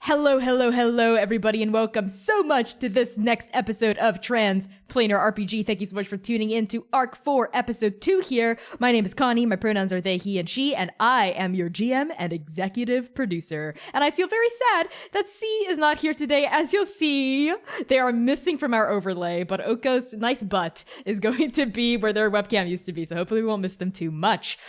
Hello, hello, hello, everybody, and welcome so much to this next episode of Transplanar RPG. Thank you so much for tuning in to Arc 4, Episode 2 here. My name is Connie, my pronouns are they, he, and she, and I am your GM and executive producer. And I feel very sad that C is not here today. As you'll see, they are missing from our overlay, but Oka's nice butt is going to be where their webcam used to be, so hopefully we won't miss them too much.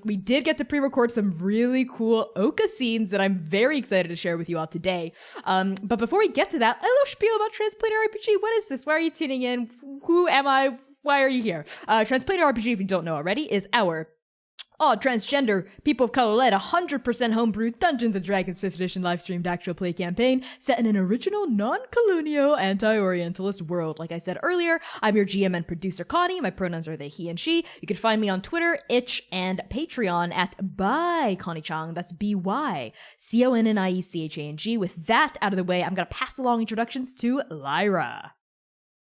We did get to pre-record some really cool Oka scenes that I'm very excited to share with you all today. But before we get to that, a little spiel about Transplanar RPG. What is this? Why are you tuning in? Who am I? Why are you here? Transplanar RPG, if you don't know already, is our transgender, people of color-led, 100% homebrew Dungeons & Dragons 5th edition live-streamed actual play campaign set in an original non-colonial anti-orientalist world. Like I said earlier, I'm your GM and producer Connie. My pronouns are they, he, and she. You can find me on Twitter, Itch, and Patreon at by_Connie-Chang. That's BYCONNIECHANG. With that out of the way, I'm going to pass along introductions to Lyra.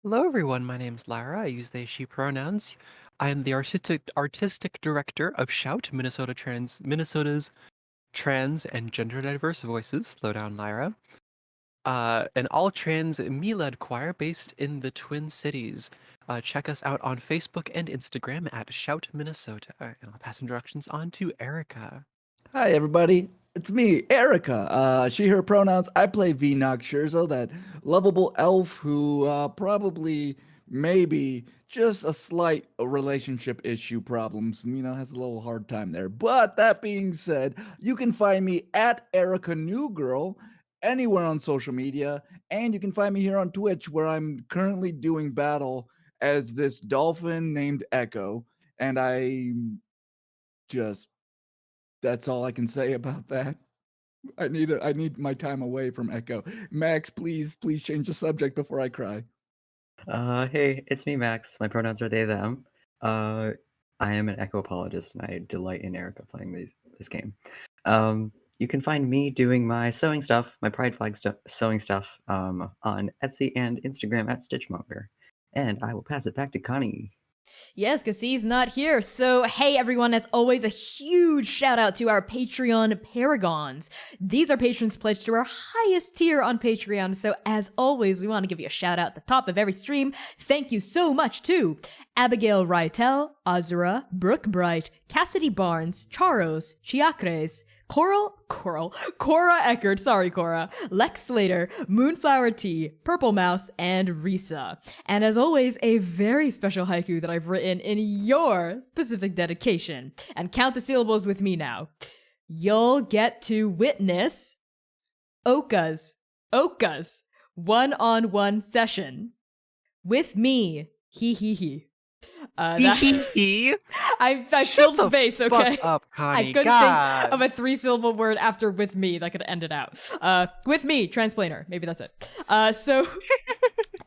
Hello, everyone. My name's Lyra. I use they, she pronouns. I am the artistic director of Shout, Minnesota's trans and gender diverse voices. Slow down, Lyra. An all-trans me-led choir based in the Twin Cities. Check us out on Facebook and Instagram at Shout Minnesota. And I'll pass introductions on to Erica. Hi, everybody. It's me, Erica. She, her pronouns. I play V-Nog Scherzo, that lovable elf who probably, maybe, just a slight relationship issue problems. Has a little hard time there. But that being said, you can find me at Erica Newgirl anywhere on social media. And you can find me here on Twitch, where I'm currently doing battle as this dolphin named Echo. And that's all I can say about that. I need my time away from Echo. Max, please change the subject before I cry. Hey, it's me, Max. My pronouns are they, them. I am an Echo apologist, and I delight in Erica playing this game. You can find me doing my sewing stuff, my Pride Flag sewing stuff, on Etsy and Instagram at Stitchmonger. And I will pass it back to Connie. Yes, because he's not here. So, hey everyone, as always, a huge shout out to our Patreon Paragons. These are patrons pledged to our highest tier on Patreon. So, as always, we want to give you a shout out at the top of every stream. Thank you so much to Abigail Rytel, Azura, Brooke Bright, Cassidy Barnes, Charos, Chiacres, Cora Eckert, sorry Cora, Lex Slater, Moonflower Tea, Purple Mouse, and Risa. And as always, a very special haiku that I've written in your specific dedication. And count the syllables with me now. You'll get to witness Oka's one-on-one session with me. He. I filled space, okay? Fuck up, Connie. I couldn't think of a 3-syllable word after with me that could end it out. With me, Transplanar. Maybe that's it. So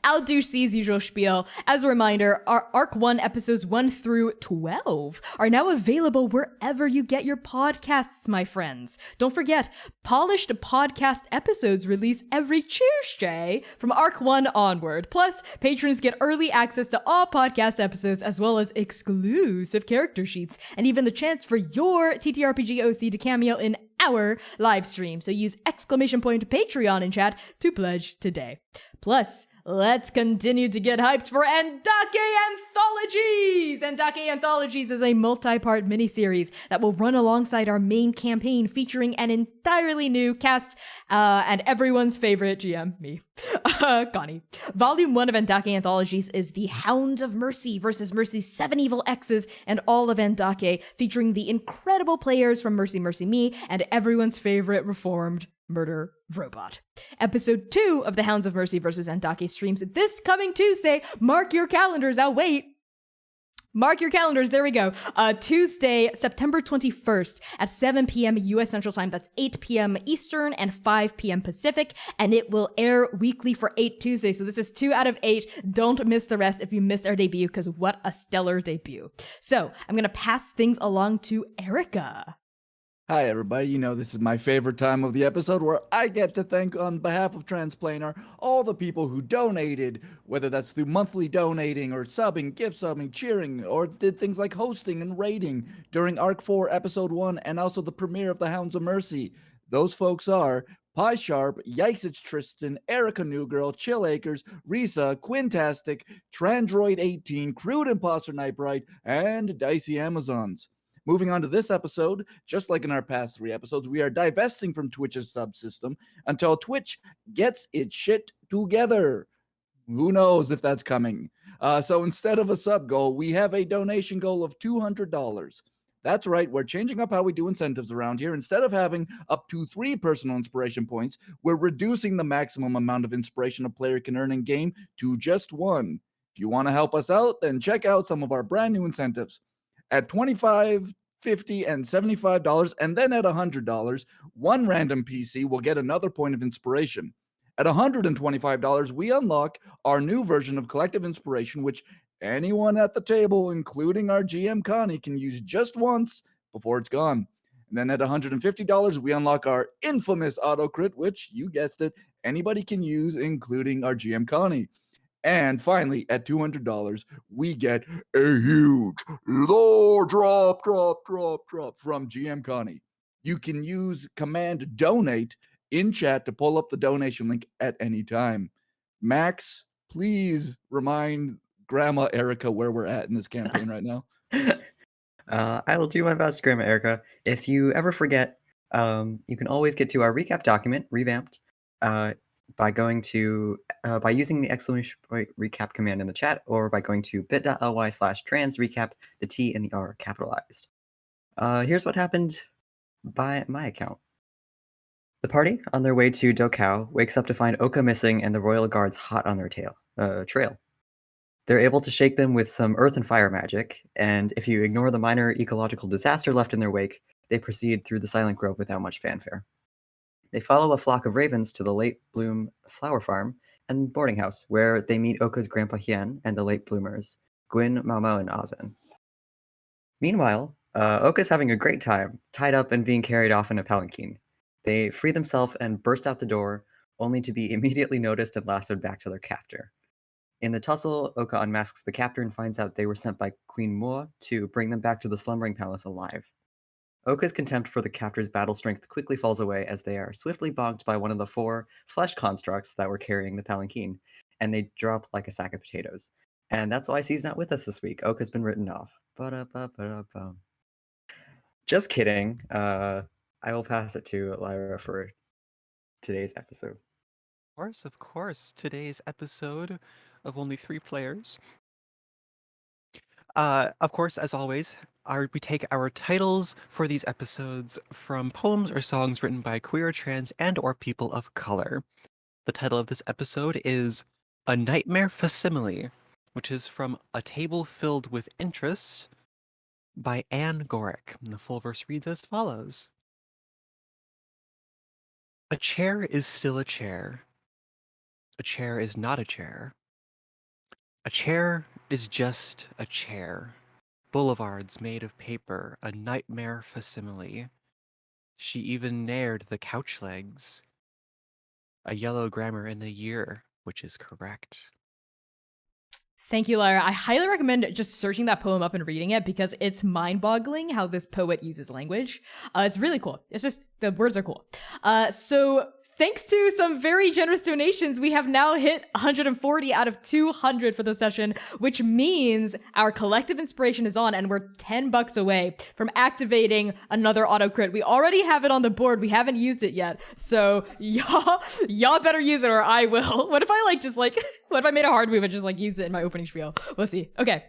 I'll do C's usual spiel. As a reminder, our Arc 1 episodes 1 through 12 are now available wherever you get your podcasts, my friends. Don't forget, polished podcast episodes release every Tuesday from Arc 1 onward. Plus, patrons get early access to all podcast episodes as well as exclusive character sheets and even the chance for your TTRPG OC to cameo in our live stream. So use !Patreon in chat to pledge today. Plus, let's continue to get hyped for Andake Anthologies! Andake Anthologies is a multi-part miniseries that will run alongside our main campaign featuring an entirely new cast and everyone's favorite GM, me, Connie. Volume 1 of Andake Anthologies is the Hound of Mercy versus Mercy's 7 evil exes and all of Andake, featuring the incredible players from Mercy Mercy Me and everyone's favorite reformed murder robot. Episode 2 of the Hounds of Mercy vs. Andake streams this coming Tuesday. Mark your calendars. I'll wait. Mark your calendars. There we go. Tuesday, September 21st at 7 p.m. U.S. Central Time. That's 8 p.m. Eastern and 5 p.m. Pacific. And it will air weekly for 8 Tuesdays. So this is 2 out of 8. Don't miss the rest if you missed our debut, because what a stellar debut. So I'm going to pass things along to Erica. Hi, everybody. This is my favorite time of the episode where I get to thank, on behalf of Transplanar, all the people who donated, whether that's through monthly donating or subbing, gift subbing, cheering, or did things like hosting and rating during Arc 4, Episode 1, and also the premiere of the Hounds of Mercy. Those folks are Pie Sharp, Yikes It's Tristan, Erica New Girl, Chill Acres, Risa, Quintastic, Trandroid 18, Crude Imposter Nightbright, and Dicey Amazons. Moving on to this episode, just like in our past 3 episodes, we are divesting from Twitch's subsystem until Twitch gets its shit together. Who knows if that's coming? So instead of a sub goal, we have a donation goal of $200. That's right, we're changing up how we do incentives around here. Instead of having up to 3 personal inspiration points, we're reducing the maximum amount of inspiration a player can earn in game to just 1. If you want to help us out, then check out some of our brand new incentives. At $25, $50, and $75, and then at $100, one random PC will get another point of inspiration. At $125, we unlock our new version of Collective Inspiration, which anyone at the table, including our GM Connie, can use just once before it's gone. And then at $150, we unlock our infamous auto crit, which, you guessed it, anybody can use, including our GM Connie. And finally, at $200, we get a huge lore drop from GM Connie. You can use command donate in chat to pull up the donation link at any time. Max, please remind Grandma Erica where we're at in this campaign right now. I will do my best, Grandma Erica. If you ever forget, you can always get to our recap document, revamped, by going to by using the exclamation point recap command in the chat, or by going to bit.ly/transrecap. The T and the R capitalized. Here's what happened by my account. The party, on their way to Dokao, wakes up to find Oka missing and the royal guards hot on their trail. They're able to shake them with some earth and fire magic, and if you ignore the minor ecological disaster left in their wake, they proceed through the Silent Grove without much fanfare. They follow a flock of ravens to the Late Bloom flower farm and boarding house, where they meet Oka's grandpa Hien and the late bloomers, Gwyn, Momo, and Azen. Meanwhile, Oka's having a great time, tied up and being carried off in a palanquin. They free themselves and burst out the door, only to be immediately noticed and lassoed back to their captor. In the tussle, Oka unmasks the captor and finds out they were sent by Queen Mua to bring them back to the slumbering palace alive. Oka's contempt for the captor's battle strength quickly falls away as they are swiftly bonked by one of the 4 flesh constructs that were carrying the palanquin, and they drop like a sack of potatoes. And that's why she's not with us this week. Oka's been written off. Ba-da-ba-ba-da-bum. Just kidding. I will pass it to Lyra for today's episode. Of course. Today's episode of only 3 players. Of course, as always, we take our titles for these episodes from poems or songs written by queer, trans, and or people of color. The title of this episode is A Nightmare Facsimile, which is from A Table Filled with Interest by Anne Gorick. And the full verse reads as follows. A chair is still a chair. A chair is not a chair. A chair is just a chair. Boulevards made of paper, a nightmare facsimile. She even nared the couch legs. A yellow grammar in a year, which is correct. Thank you, Lyra. I highly recommend just searching that poem up and reading it because it's mind-boggling how this poet uses language. It's really cool. It's just, the words are cool. So thanks to some very generous donations, we have now hit 140 out of 200 for the session, which means our collective inspiration is on and we're $10 away from activating another auto crit. We already have it on the board. We haven't used it yet. So y'all better use it or I will. What if I what if I made a hard move and just use it in my opening spiel? We'll see. Okay.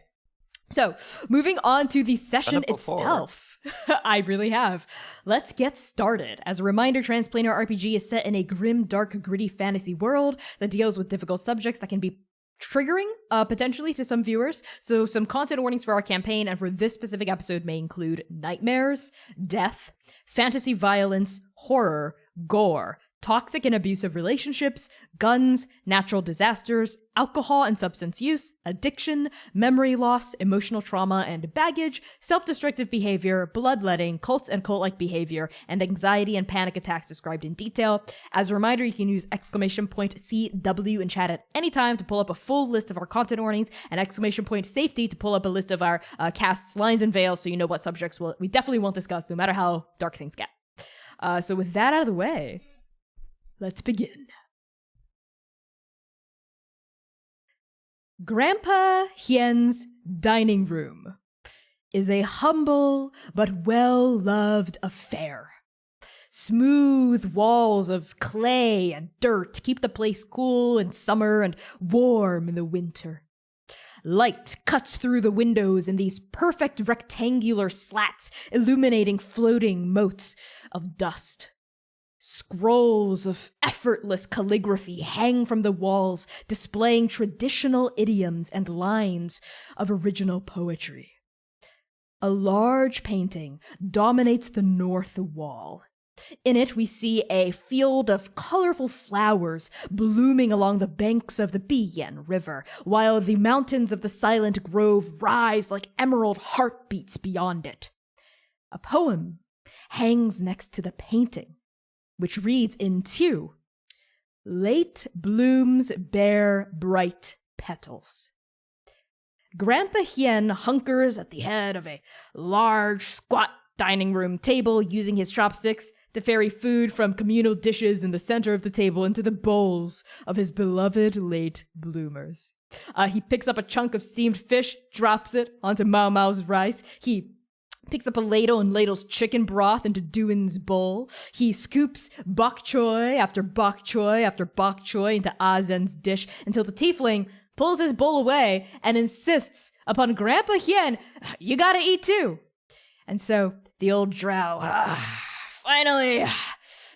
So moving on to the session itself. I really have. Let's get started. As a reminder, Transplanar RPG is set in a grim, dark, gritty fantasy world that deals with difficult subjects that can be triggering, potentially, to some viewers. So some content warnings for our campaign and for this specific episode may include nightmares, death, fantasy violence, horror, gore, toxic and abusive relationships, guns, natural disasters, alcohol and substance use, addiction, memory loss, emotional trauma and baggage, self-destructive behavior, bloodletting, cults and cult-like behavior, and anxiety and panic attacks described in detail. As a reminder, you can use !CW in chat at any time to pull up a full list of our content warnings, and !safety to pull up a list of our casts, lines, and veils so you know what subjects we definitely won't discuss no matter how dark things get. So with that out of the way, let's begin. Grandpa Hien's dining room is a humble but well-loved affair. Smooth walls of clay and dirt keep the place cool in summer and warm in the winter. Light cuts through the windows in these perfect rectangular slats, illuminating floating motes of dust. Scrolls of effortless calligraphy hang from the walls, displaying traditional idioms and lines of original poetry. A large painting dominates the north wall. In it, we see a field of colorful flowers blooming along the banks of the Biyan River, while the mountains of the Silent Grove rise like emerald heartbeats beyond it. A poem hangs next to the painting, which reads in two, "Late blooms bear bright petals." Grandpa Hien hunkers at the head of a large, squat dining room table, using his chopsticks to ferry food from communal dishes in the center of the table into the bowls of his beloved late bloomers. He picks up a chunk of steamed fish, drops it onto Mao Mao's rice. He picks up a ladle and ladles chicken broth into Duin's bowl. He scoops bok choy after bok choy after bok choy into Azen's dish until the tiefling pulls his bowl away and insists upon Grandpa Hien, "You gotta eat too." And so the old drow finally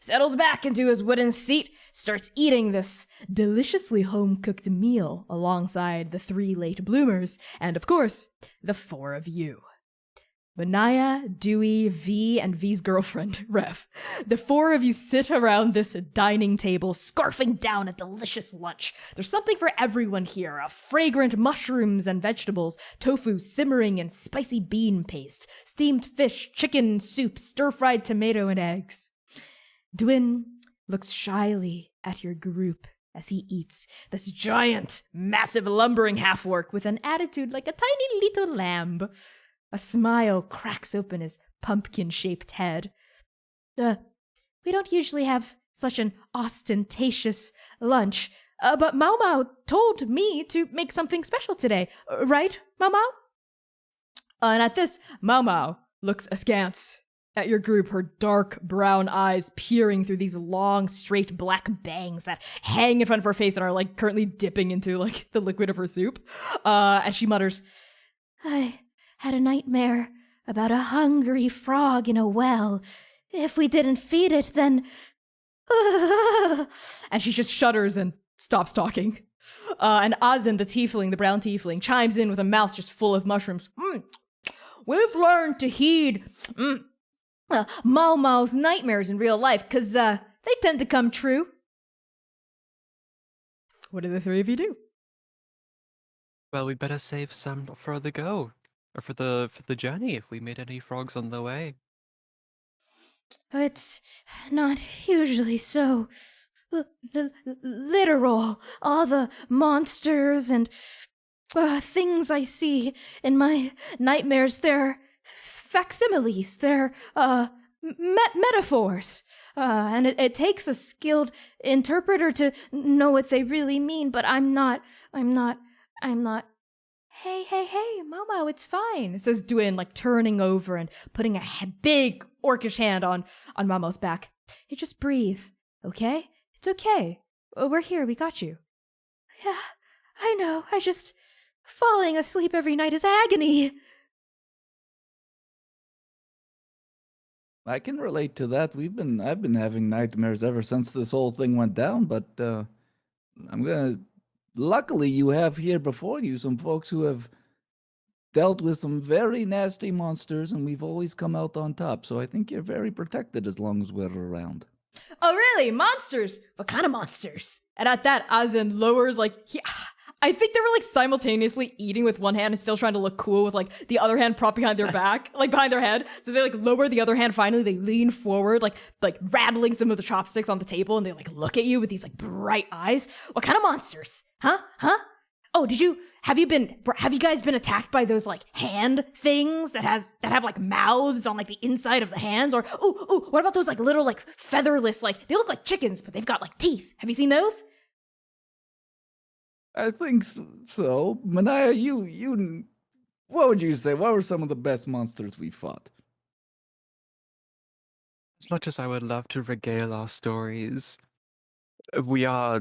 settles back into his wooden seat, starts eating this deliciously home-cooked meal alongside the three late bloomers, and of course, the four of you. Manaia, Dewey, V, and V's girlfriend, Rev. The four of you sit around this dining table, scarfing down a delicious lunch. There's something for everyone here. Fragrant mushrooms and vegetables, tofu simmering in spicy bean paste, steamed fish, chicken soup, stir-fried tomato and eggs. Dwin looks shyly at your group as he eats this giant, massive lumbering half-orc with an attitude like a tiny little lamb. A smile cracks open his pumpkin-shaped head. We don't usually have such an ostentatious lunch, but Mao Mao told me to make something special today. Right, Mao Mao? And at this, Mao Mao looks askance at your group, her dark brown eyes peering through these long, straight black bangs that hang in front of her face and are like currently dipping into like the liquid of her soup. As she mutters, "I had a nightmare about a hungry frog in a well. If we didn't feed it, then..." And she just shudders and stops talking. And Azen, the tiefling, the brown tiefling, chimes in with a mouth just full of mushrooms. "We've learned to heed Mao Mao's nightmares in real life, because they tend to come true." What do the three of you do? Well, we better save some for the go. Or for the journey, if we made any frogs on the way. It's not usually so literal. All the monsters and things I see in my nightmares, they're facsimiles, they're metaphors. And it takes a skilled interpreter to know what they really mean, but I'm not. Hey, Momo, it's fine," says Dwin, like turning over and putting a big orcish hand on Momo's back. "Hey, just breathe, okay? It's okay. We're here, we got you." "Yeah, I know, falling asleep every night is agony." I can relate to that. I've been having nightmares ever since this whole thing went down, but luckily you have here before you some folks who have dealt with some very nasty monsters, and we've always come out on top. So I think you're very protected as long as we're around. "Oh, really? Monsters? What kind of monsters?" And at that, Azen lowers, I think they were like simultaneously eating with one hand and still trying to look cool with like the other hand propped behind their back, like behind their head. So they like lower the other hand. Finally, they lean forward, like rattling some of the chopsticks on the table, and they like look at you with these like bright eyes. "What kind of monsters? Huh? Oh, have you guys been attacked by those like hand things that have like mouths on like the inside of the hands? Or what about those like little like featherless, like they look like chickens, but they've got like teeth. Have you seen those? I think so. Manaia, you, what would you say? What were some of the best monsters we fought? As much as I would love to regale our stories, we are,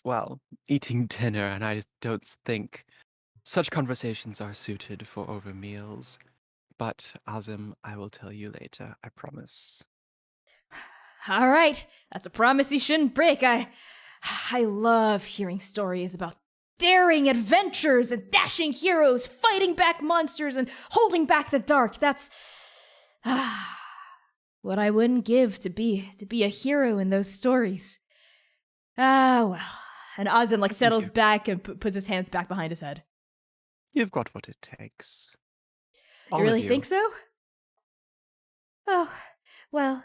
well, eating dinner, and I don't think such conversations are suited for over meals. But Azim, I will tell you later, I promise. All right, that's a promise you shouldn't break. I love hearing stories about daring adventures and dashing heroes fighting back monsters and holding back the dark. That's what I wouldn't give to be a hero in those stories. Well. And Ozin like settles back and puts his hands back behind his head. You've got what it takes. You really think so? Oh, well,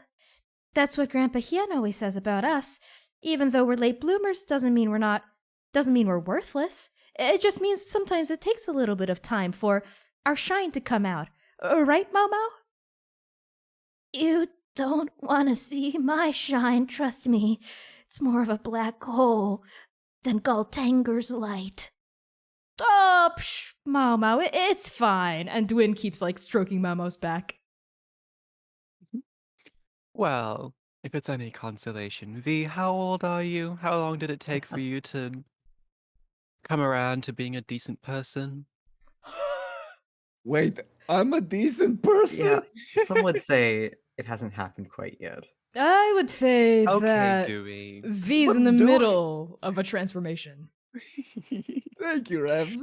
that's what Grandpa Hien always says about us. Even though we're late bloomers, doesn't mean we're worthless. It just means sometimes it takes a little bit of time for our shine to come out. Right, Mau Mau? You don't want to see my shine, trust me. It's more of a black hole than Galtanger's light. Oh, Mau Mau, it's fine. And Dwin keeps like stroking Mau Mau's back. Well, if it's any consolation, V, how old are you? How long did it take for you to come around to being a decent person? Wait, I'm a decent person? Yeah, some would say it hasn't happened quite yet. I would say Okay, that Dewey. V's What in the Dewey? middle of a transformation. Thank you, Raps.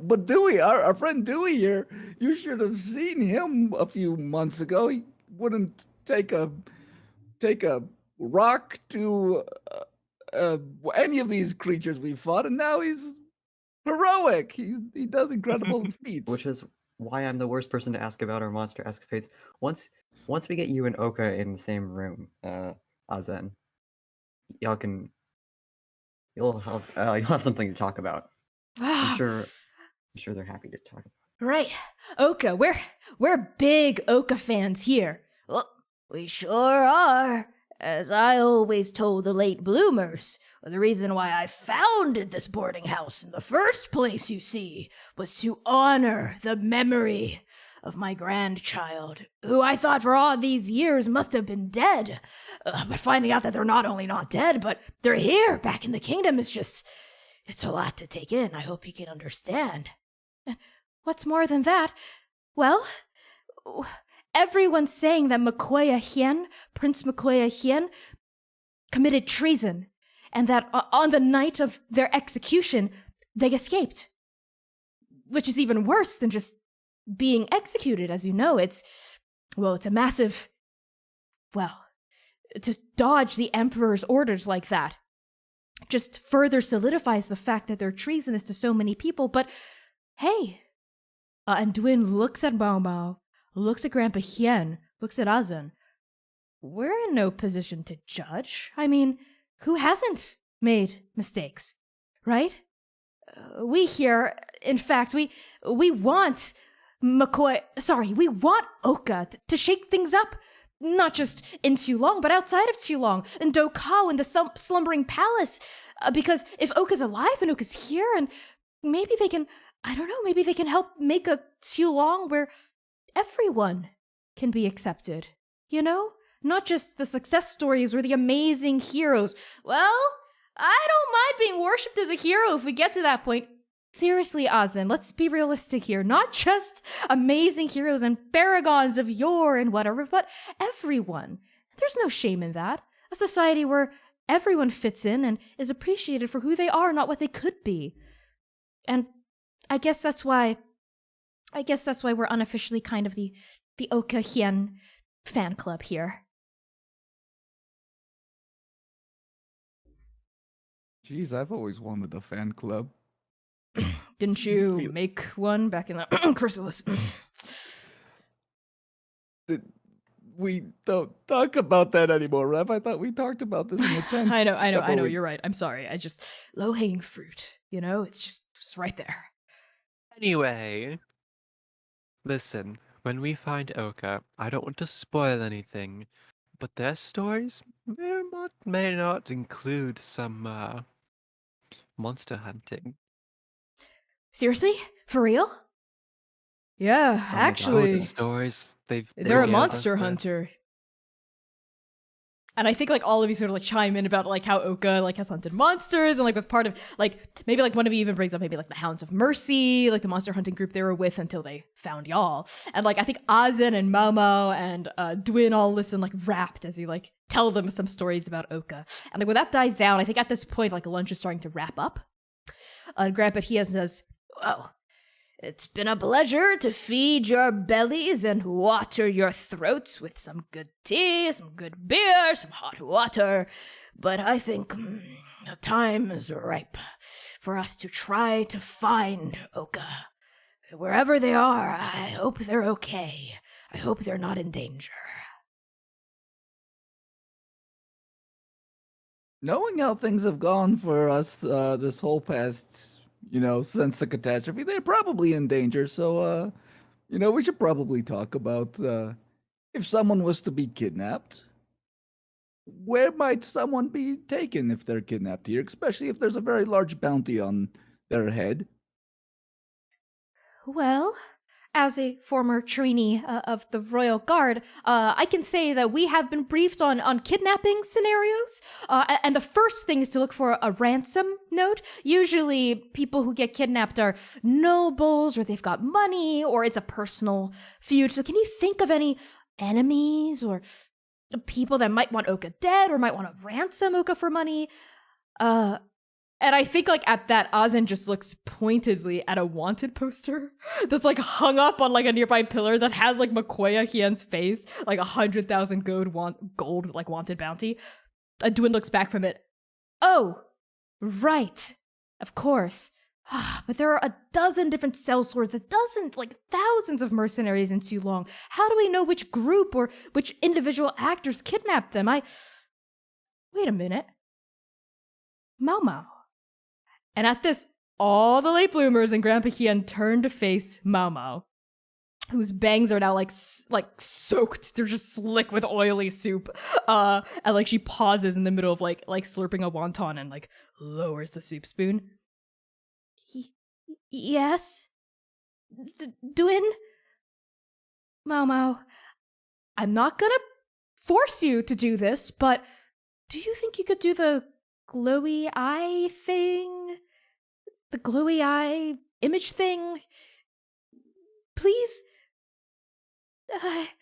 But Dewey, our friend Dewey here, you should have seen him a few months ago. He wouldn't take a rock to any of these creatures we fought, and now he's heroic. He does incredible feats. Which is why I'm the worst person to ask about our monster escapades. Once we get you and Oka in the same room, Azen, you'll have something to talk about. I'm sure they're happy to talk about. Right. Oka, we're big Oka fans here. Well, we sure are. As I always told the late bloomers, the reason why I founded this boarding house in the first place, you see, was to honor the memory of my grandchild, who I thought for all these years must have been dead. But finding out that they're not only not dead, but they're here, back in the kingdom, is just... it's a lot to take in. I hope you can understand. What's more than that? Well, everyone's saying that Prince Makoya Hien, committed treason, and that on the night of their execution, they escaped. Which is even worse than just being executed, as you know. It's a massive... well, to dodge the Emperor's orders like that just further solidifies the fact that they're treasonous to so many people. But hey, and Dwin looks at Mau Mau, looks at Grandpa Hien, looks at Azan. We're in no position to judge. I mean, who hasn't made mistakes, right? We here, in fact, we want we want Oka to shake things up. Not just in Tulong, but outside of Tulong, in Dokao, in the slumbering palace. Because if Oka's alive and Oka's here, and maybe they can, I don't know, maybe they can help make a Tulong where everyone can be accepted. You know? Not just the success stories or the amazing heroes. Well, I don't mind being worshipped as a hero if we get to that point. Seriously, Azan, let's be realistic here. Not just amazing heroes and paragons of yore and whatever, but everyone. There's no shame in that. A society where everyone fits in and is appreciated for who they are, not what they could be. And I guess that's why we're unofficially kind of the Oka Hien fan club here. Jeez, I've always wanted a fan club. Didn't you make one back in the chrysalis? we don't talk about that anymore, Rev. I thought we talked about this in the tent. I know. couple You're right. I'm sorry. I just low hanging fruit. You know, it's just right there. Anyway, listen, when we find Oka, I don't want to spoil anything, but their stories may not include some monster hunting. Seriously? For real? Yeah, Oh my God. Oh, actually, the stories they've they're a been giving us monster there. hunter. And I think like all of you sort of like chime in about like how Oka like has hunted monsters and like was part of like maybe like one of you even brings up maybe like the Hounds of Mercy, like the monster hunting group they were with until they found y'all. And like I think Azen and Momo and Dewey all listen like rapt as you like tell them some stories about Oka. And like when that dies down, I think at this point like lunch is starting to wrap up. Grandpa Hia says, "Well, it's been a pleasure to feed your bellies and water your throats with some good tea, some good beer, some hot water. But I think the time is ripe for us to try to find Oka. Wherever they are, I hope they're okay. I hope they're not in danger." Knowing how things have gone for us this whole past, since the catastrophe, they're probably in danger. So, we should probably talk about if someone was to be kidnapped, where might someone be taken if they're kidnapped here, especially if there's a very large bounty on their head. Well, as a former trainee of the Royal Guard, I can say that we have been briefed on kidnapping scenarios. And the first thing is to look for a ransom note. Usually, people who get kidnapped are nobles, or they've got money, or it's a personal feud. So, can you think of any enemies or people that might want Oka dead, or might want to ransom Oka for money? And I think, like, at that, Azen just looks pointedly at a wanted poster that's, like, hung up on, like, a nearby pillar that has, like, Makoya Hien's face, like, 100,000 gold, like, wanted bounty. Dwyn looks back from it. Oh, right. Of course. But there are a dozen different sellswords, a dozen, like, thousands of mercenaries in Toulon. How do we know which group or which individual actors kidnapped them? Wait a minute. Mao Mao. And at this, all the late bloomers and Grandpa Hien turn to face Mao Mao, whose bangs are now like soaked. They're just slick with oily soup. And like she pauses in the middle of like slurping a wonton and like lowers the soup spoon. Yes? Dwyn? Mao Mao, I'm not gonna force you to do this, but do you think you could do the glowy eye thing? The glowy eye image thing? Please? I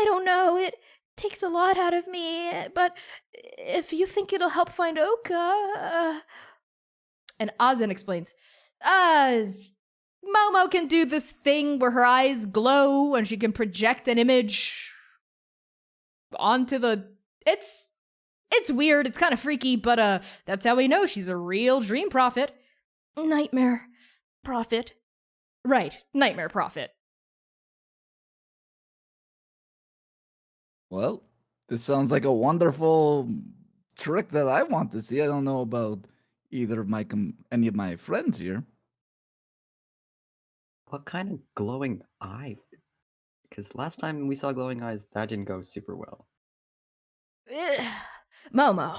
don't know. It takes a lot out of me, but if you think it'll help find Oka, And Azen explains, Momo can do this thing where her eyes glow and she can project an image onto the... It's weird, it's kind of freaky, but that's how we know she's a real dream prophet. Nightmare prophet. Right, nightmare prophet. Well, this sounds like a wonderful trick that I want to see. I don't know about either of any of my friends here. What kind of glowing eye? Because last time we saw glowing eyes, that didn't go super well. Momo,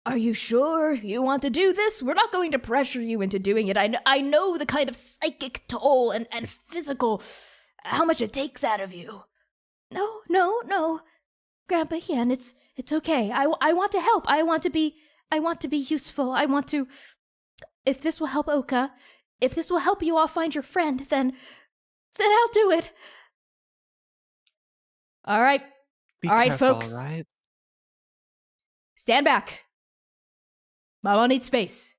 are you sure you want to do this? We're not going to pressure you into doing it. I know the kind of psychic toll and physical, how much it takes out of you. No. Grandpa Hien, it's okay. I want to help. I want to be useful. I want to... If this will help Oka, if this will help you all find your friend, then I'll do it. All right. Be All right, careful, folks. all right? Stand back. Mama needs space.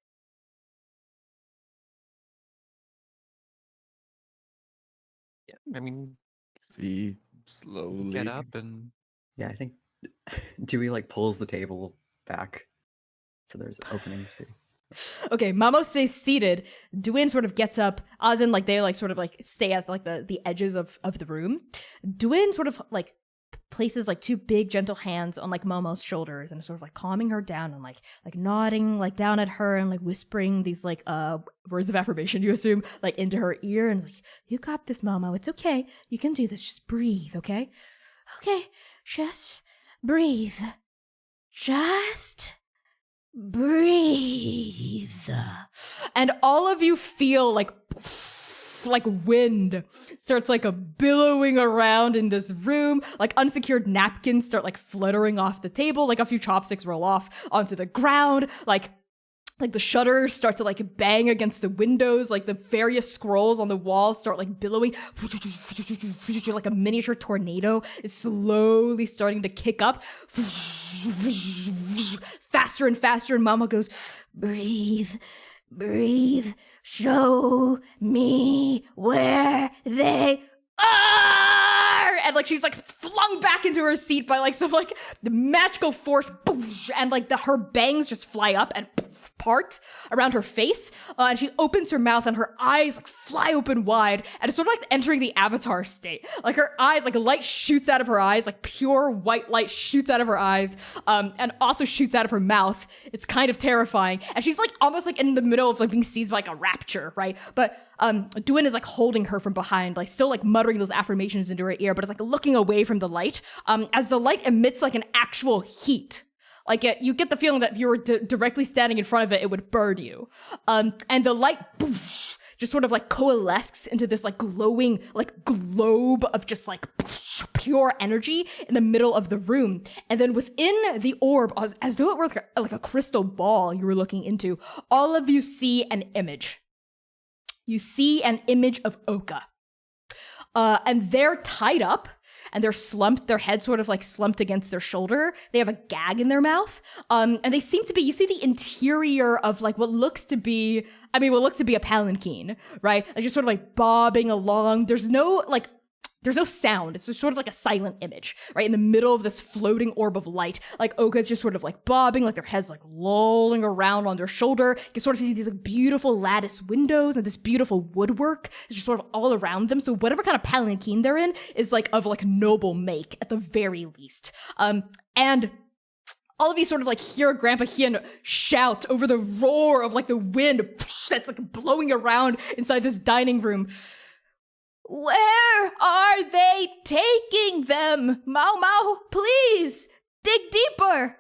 Yeah, I mean, V slowly get up and... Yeah, I think Dewey like pulls the table back, so there's openings for Okay, Mamo stays seated. Dewey sort of gets up. Azin, like, they, like, sort of, like, stay at, like, the edges of the room. Dewey sort of, like, places, like, two big, gentle hands on, like, Momo's shoulders and sort of, like, calming her down and, like nodding, like, down at her and, like, whispering these, like, words of affirmation, you assume, like, into her ear and, like, you got this, Momo. It's okay. You can do this. Just breathe, okay? Okay, just breathe. Just breathe. And all of you feel like wind starts like a billowing around in this room. Like unsecured napkins start like fluttering off the table. Like a few chopsticks roll off onto the ground. Like the shutters start to like bang against the windows. Like the various scrolls on the walls start like billowing. Like a miniature tornado is slowly starting to kick up. Faster and faster, and Mama goes, breathe, breathe, show me where they are! And like she's like flung back into her seat by like some like the magical force, and like her bangs just fly up and part around her face, and she opens her mouth and her eyes like fly open wide, and it's sort of like entering the Avatar state. Like her eyes, like light shoots out of her eyes, like pure white light shoots out of her eyes, and also shoots out of her mouth. It's kind of terrifying, and she's like almost like in the middle of like being seized by like a rapture, right? But Dewey is like holding her from behind, like still like muttering those affirmations into her ear, but it's like looking away from the light, as the light emits like an actual heat. Like you get the feeling that if you were directly standing in front of it, it would burn you. And the light just sort of like coalesces into this like glowing like globe of just like pure energy in the middle of the room. And then within the orb, as though it were like a crystal ball you were looking into, all of you see an image. You see an image of Oka. And they're tied up. And they're slumped, their head sort of like slumped against their shoulder. They have a gag in their mouth. And they seem to be, you see the interior of like what looks to be a palanquin, right? Like just sort of like bobbing along. There's no sound. It's just sort of like a silent image, right? In the middle of this floating orb of light, like Oka's just sort of like bobbing, like their heads like lolling around on their shoulder. You can sort of see these like beautiful lattice windows and this beautiful woodwork is just sort of all around them. So whatever kind of palanquin they're in is like of like noble make at the very least. And all of you sort of like hear Grandpa Hien shout over the roar of like the wind that's like blowing around inside this dining room. Where are they taking them? Mao Mao, please, dig deeper.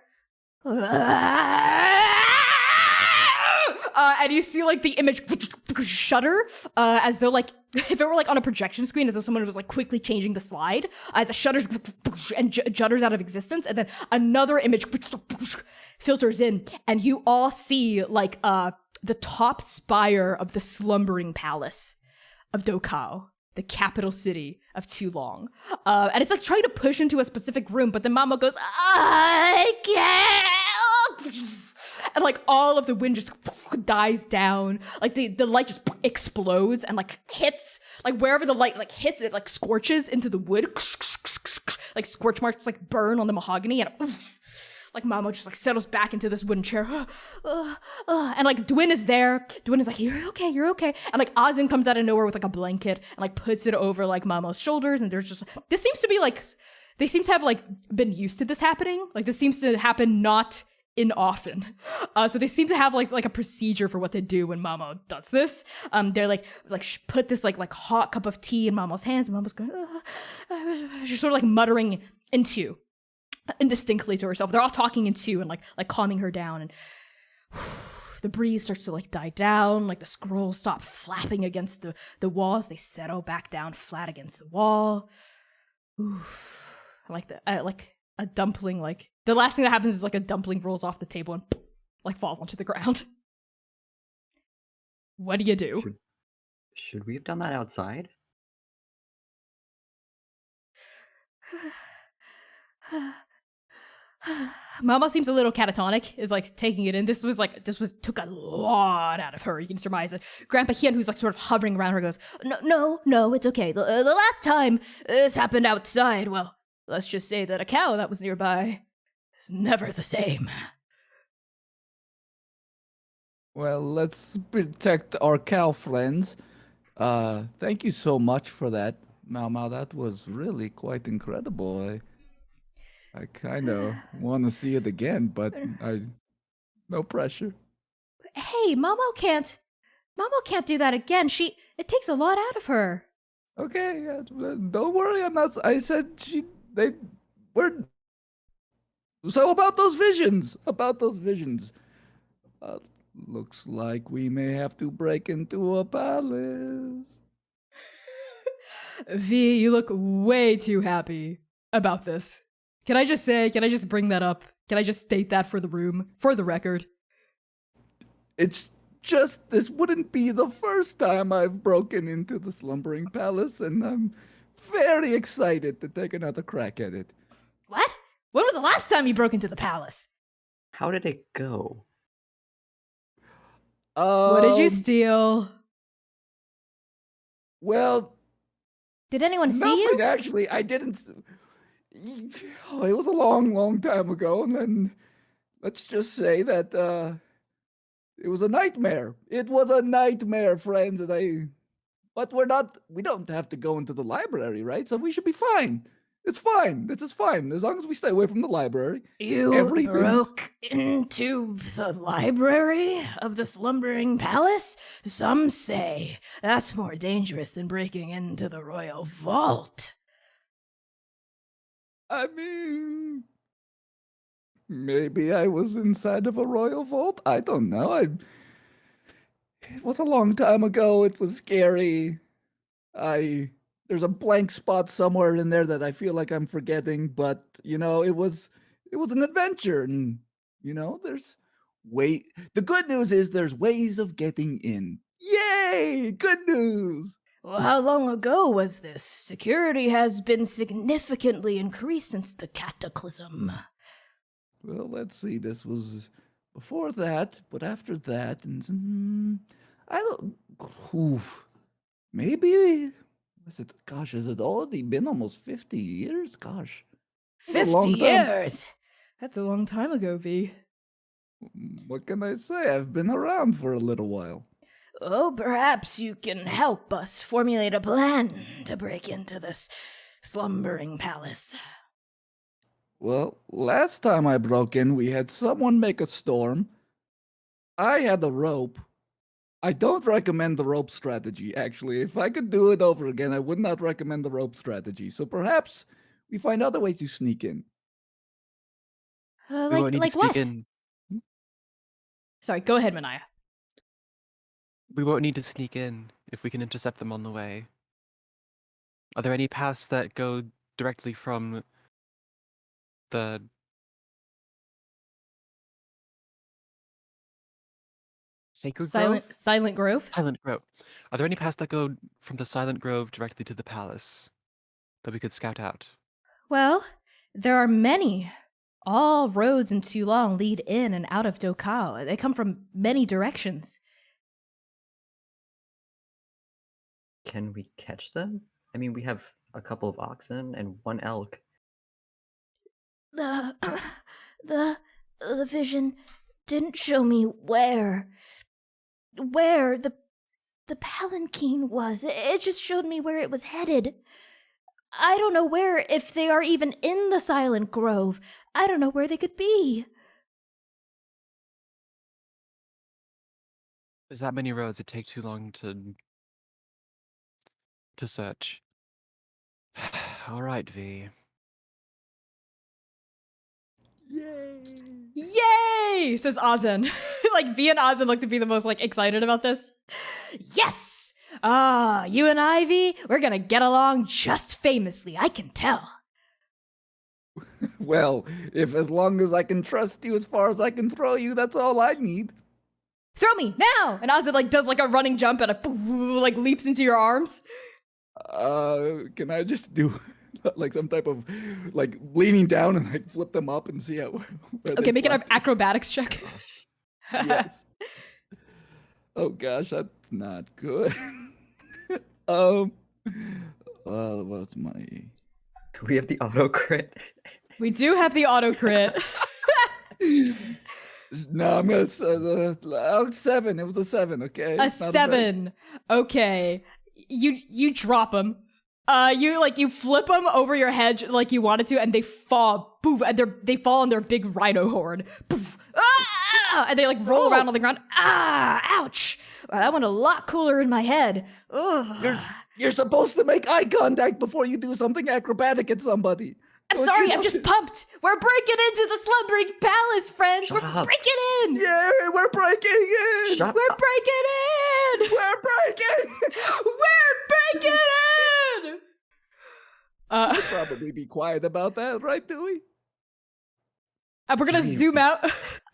And you see like the image shudder, as though like, if it were like on a projection screen, as though someone was like quickly changing the slide, as it shudders and judders out of existence, and then another image filters in, and you all see like the top spire of the slumbering palace of Dokao, the capital city of Tulong. And it's like trying to push into a specific room, but then Mama goes, I can't! And like all of the wind just dies down. Like the light just explodes and like hits, like wherever the light like hits, it like scorches into the wood. Like scorch marks like burn on the mahogany, and like Mama just like settles back into this wooden chair. And like Dwyn is there. Dwyn is like, you're okay. And like Azin comes out of nowhere with like a blanket and like puts it over like Mama's shoulders. And there's just, this seems to be like, they seem to have like been used to this happening. Like this seems to happen not in often. So they seem to have like a procedure for what they do when Mama does this. They're like put this like hot cup of tea in Mama's hands, and Mama's going, she's sort of like muttering indistinctly to herself. They're all talking in two and like calming her down, and the breeze starts to like die down. Like the scrolls stop flapping against the walls. They settle back down flat against the wall. Oof. Like a dumpling, like the last thing that happens is like a dumpling rolls off the table and like falls onto the ground. What do you do? Should we have done that outside? Mama seems a little catatonic, is like taking it in. This took a lot out of her, you can surmise it. Grandpa Hien, who's like sort of hovering around her, goes, No, it's okay. The last time this happened outside, well, let's just say that a cow that was nearby is never the same. Well, let's protect our cow friends. Thank you so much for that, Mau Mau. That was really quite incredible. I kind of want to see it again, but no pressure. Hey, Momo can't do that again. It takes a lot out of her. Okay, don't worry. I'm not. I said they were. So about those visions. Uh, Looks like we may have to break into a palace. V, you look way too happy about this. Can I just bring that up? Can I just state that for the room, for the record? It's just this wouldn't be the first time I've broken into the slumbering palace, and I'm very excited to take another crack at it. What? When was the last time you broke into the palace? How did it go? What did you Um, steal? Well, Did anyone see nothing you? actually. I didn't. Oh, it was a long, long time ago, and then let's just say that it was a nightmare. It was a nightmare, friends, and I. But we're not. We don't have to go into the library, right? So we should be fine. It's fine. This is fine as long as we stay away from the library. You Everything's- broke into the library of the slumbering palace? Some say that's more dangerous than breaking into the royal vault. I mean, maybe I was inside of a royal vault. I don't know. It was a long time ago. It was scary. There's a blank spot somewhere in there that I feel like I'm forgetting, but it was an adventure, and there's the good news is there's ways of getting in. Yay! Good news. Well, how long ago was this? Security has been significantly increased since the cataclysm. Well, let's see. This was before that, but after that, and I don't. Oof, maybe. Was it? Gosh, has it already been almost 50 years? Gosh, that's a long 50 time. years? That's a long time ago, V. What can I say? I've been around for a little while. Oh, perhaps you can help us formulate a plan to break into this slumbering palace. Well, last time I broke in, we had someone make a storm. I had a rope. I don't recommend the rope strategy, actually. If I could do it over again, I would not recommend the rope strategy. So perhaps we find other ways to sneak in. We won't need to Like sneak what? in. Sorry, go ahead, Manaia. We won't need to sneak in if we can intercept them on the way. Are there any paths that go directly from the Sacred Grove? Silent Grove? Silent Grove. Are there any paths that go from the Silent Grove directly to the palace that we could scout out? Well, there are many. All roads in Toulon lead in and out of Dokao. They come from many directions. Can we catch them? I mean, we have a couple of oxen and one elk. The the vision didn't show me where the palanquin was. It just showed me where it was headed. I don't know where, if they are even in the Silent Grove. I don't know where they could be. There's that many roads, it'd take too long to search. All right, V. Yay! Yay! Says Azen. Like, V and Azen look to be the most, excited about this. Yes! You and Ivy, we're gonna get along just famously, I can tell. Well, if as long as I can trust you as far as I can throw you, that's all I need. Throw me, now! And Azen, does, a running jump and leaps into your arms. Can I just do some type of leaning down and flip them up and see how? Where Okay, they make an fly? acrobatics check. Yes. Oh gosh, that's not good. Well, what's my? We have the auto crit. We do have the auto crit. No, I'm gonna say 7. It was a 7. Okay, A Not very- 7. Okay. You drop them. You flip them over your head like you wanted to, and they fall. Poof! And they fall on their big rhino horn. Poof! Ah! And they like roll around on the ground. Ah! Ouch! Wow, that went a lot cooler in my head. Ugh. You're supposed to make eye contact before you do something acrobatic at somebody. I'm Don't sorry, you I'm know? just pumped. We're breaking into the slumbering palace, friends. Shut we're up. breaking in. Yeah, we're breaking in. Shut We're up. breaking in. We're breaking. We're breaking in. Probably be quiet about that, right, Dewey? And we're gonna Dewey. zoom out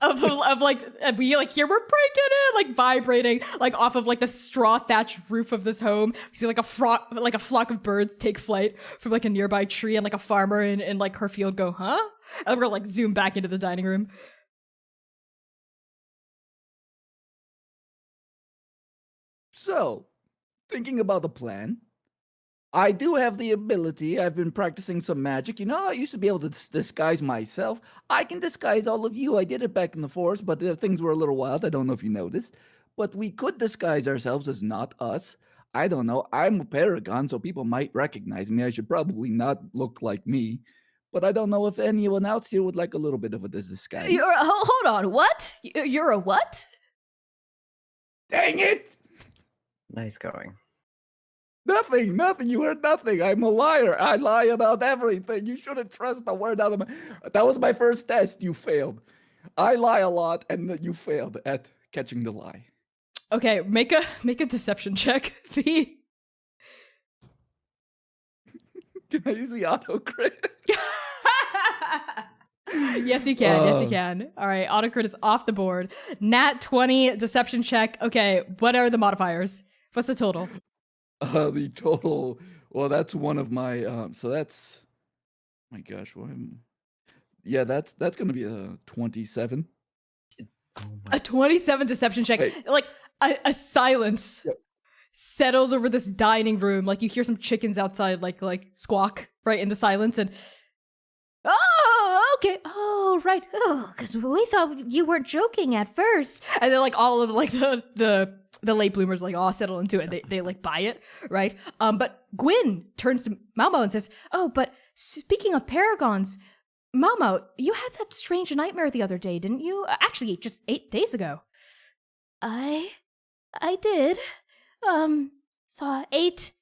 of like, and we like hear we're breaking in, like vibrating, like off of like the straw thatched roof of this home. We see like a flock of birds take flight from like a nearby tree, and like a farmer in like her field go, huh? And we're like zoom back into the dining room. So, thinking about the plan, I do have the ability. I've been practicing some magic. You know, I used to be able to disguise myself. I can disguise all of you. I did it back in the forest, but things were a little wild. I don't know if you noticed. But we could disguise ourselves as not us. I don't know. I'm a paragon, so people might recognize me. I should probably not look like me. But I don't know if anyone else here would like a little bit of a disguise. Hold on, what? You're a what? Dang it! Nice going. Nothing. You heard nothing. I'm a liar. I lie about everything. You shouldn't trust the word out of my. That was my first test. You failed. I lie a lot, and you failed at catching the lie. Okay, make a deception check. V. Can I use the auto crit? Yes, you can. Yes, you can. All right, autocrit is off the board. Nat 20 deception check. Okay, what are the modifiers? What's the total? The total. Well, that's one of my. So that's. My gosh, yeah, that's gonna be a 27. Oh my. A 27 deception check. Hey. Like a silence Yep. settles over this dining room. Like you hear some chickens outside, like squawk right in the silence, and oh, okay, oh right, oh, because we thought you weren't joking at first, and then like all of like the late bloomers like all settle into it. They like buy it, right? But Gwyn turns to Mao and says, "Oh, but speaking of paragons, Mao, you had that strange nightmare the other day, didn't you? Actually, just 8 days ago." I did. Saw 8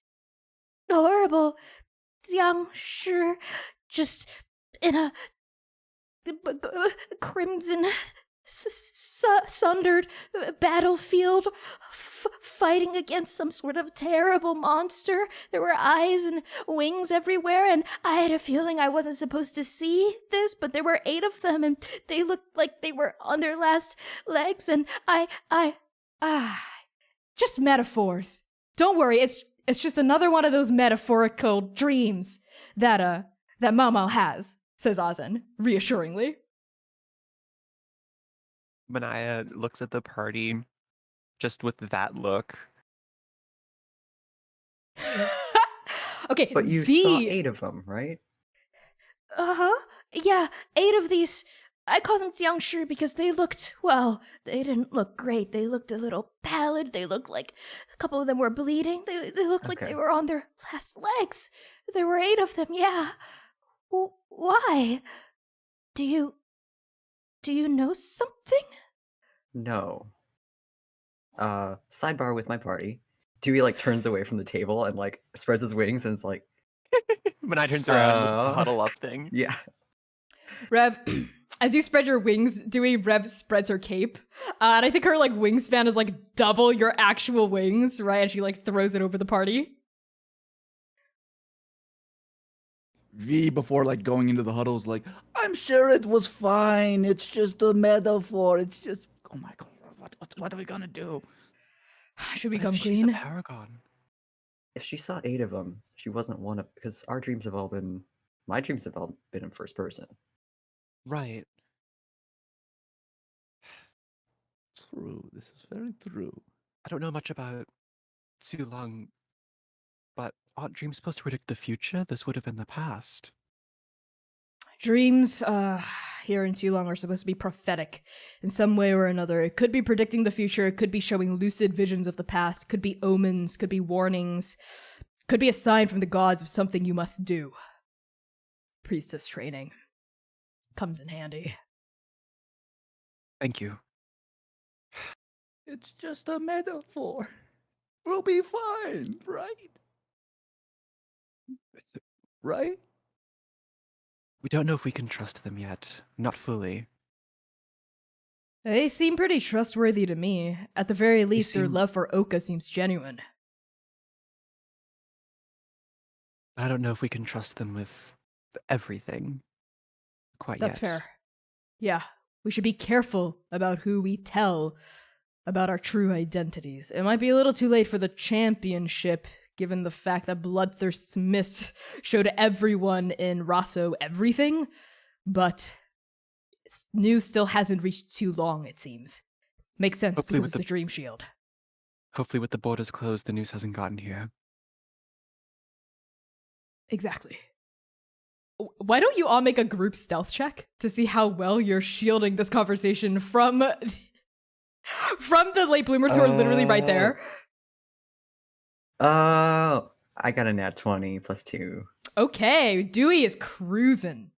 horrible young sure just in a crimson sundered battlefield fighting against some sort of terrible monster. There were eyes and wings everywhere, and I had a feeling I wasn't supposed to see this, but there were 8 of them, and they looked like they were on their last legs, and just metaphors. Don't worry, it's just another one of those metaphorical dreams that Mao has, says Azen, reassuringly. Manaia looks at the party just with that look. Okay, But you saw 8 of them, right? Uh-huh. Yeah, 8 of these. I call them Jiangshi because they looked, well, they didn't look great. They looked a little pallid. They looked like a couple of them were bleeding. They looked like Okay. they were on their last legs. There were 8 of them, yeah. Why? Do you know something? No. Sidebar with my party. Dewey like turns away from the table and like spreads his wings and it's like, Manaia turns around with Uh, a huddle up thing. yeah. Rev, as you spread your wings, Dewey, Rev spreads her cape. And I think her like wingspan is like double your actual wings, right? And she like throws it over the party. V, before like going into the huddle, is like, I'm sure it was fine. It's just a metaphor. It's just, oh my god, what are we gonna do? Should we What come if she's a clean? paragon? If she saw 8 of them, she wasn't one of, because our dreams have all been, my dreams have all been in first person. Right. True. This is very true. I don't know much about Long, but aren't dreams supposed to predict the future? This would have been the past. Dreams, here in too long are supposed to be prophetic in some way or another. It could be predicting the future, it could be showing lucid visions of the past, could be omens, could be warnings, could be a sign from the gods of something you must do. Priestess training comes in handy. Thank you. It's just a metaphor. We'll be fine, right? Right? We don't know if we can trust them yet. Not fully. They seem pretty trustworthy to me. At the very least, their seem- love for Oka seems genuine. I don't know if we can trust them with everything quite yet. That's fair. Yeah, we should be careful about who we tell about our true identities. It might be a little too late for the championship, given the fact that Bloodthirst's Mist showed everyone in Rosso everything, but news still hasn't reached too long, it seems. Makes sense Hopefully because with of the the- Dream Shield. Hopefully with the borders closed, the news hasn't gotten here. Exactly. Why don't you all make a group stealth check to see how well you're shielding this conversation from the late bloomers who are literally right there? Oh, I got a nat 20 plus 2. Okay, Dewey is cruising.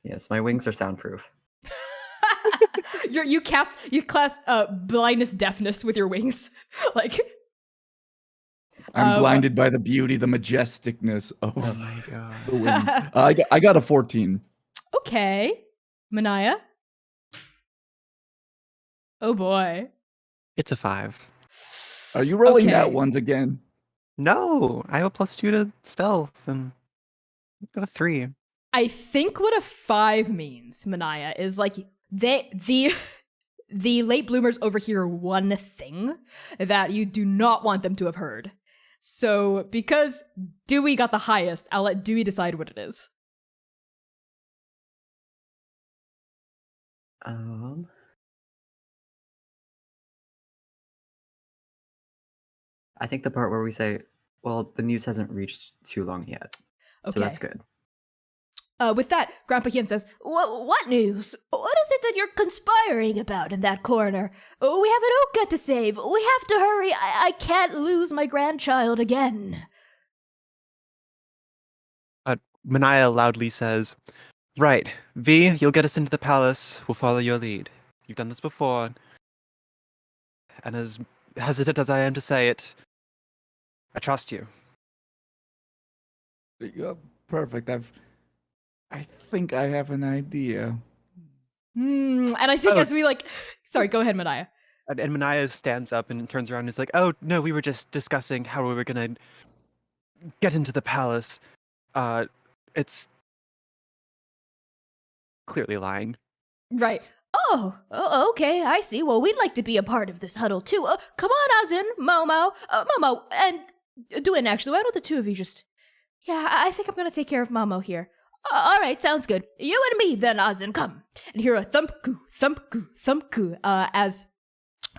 Yes, my wings are soundproof. You class blindness deafness with your wings. Like I'm blinded by the beauty, the majesticness of Oh my god. the wind. I got a 14. okay. Manaia. Oh boy. It's a 5. Are you rolling Okay. that ones again? No, I have a +2 to stealth, and I've got a 3. I think what a 5 means, Manaia, is like the late bloomers overhear one thing that you do not want them to have heard. So because Dewey got the highest, I'll let Dewey decide what it is. I think the part where we say, well, the news hasn't reached too long yet. Okay. So that's good. With that, Grandpa Hien says, What news? What is it that you're conspiring about in that corner? We have an Oka to save. We have to hurry. I can't lose my grandchild again. Manaia loudly says, "Right, V, you'll get us into the palace. We'll follow your lead. You've done this before. And as hesitant as I am to say it, I trust you." Perfect. I think I have an idea. and I think Oh. as we sorry, go ahead, Manaia. And Manaia stands up and turns around and is like, "Oh, no, we were just discussing how we were going to get into the palace. It's clearly lying." Right. Oh, okay, I see. Well, we'd like to be a part of this huddle, too. Come on, Azin, Momo, and Duin, actually. Why don't the two of you just... Yeah, I think I'm going to take care of Momo here. All right, sounds good. You and me, then, Azin, come. And hear a thump-coo, thump-coo, thump-coo, as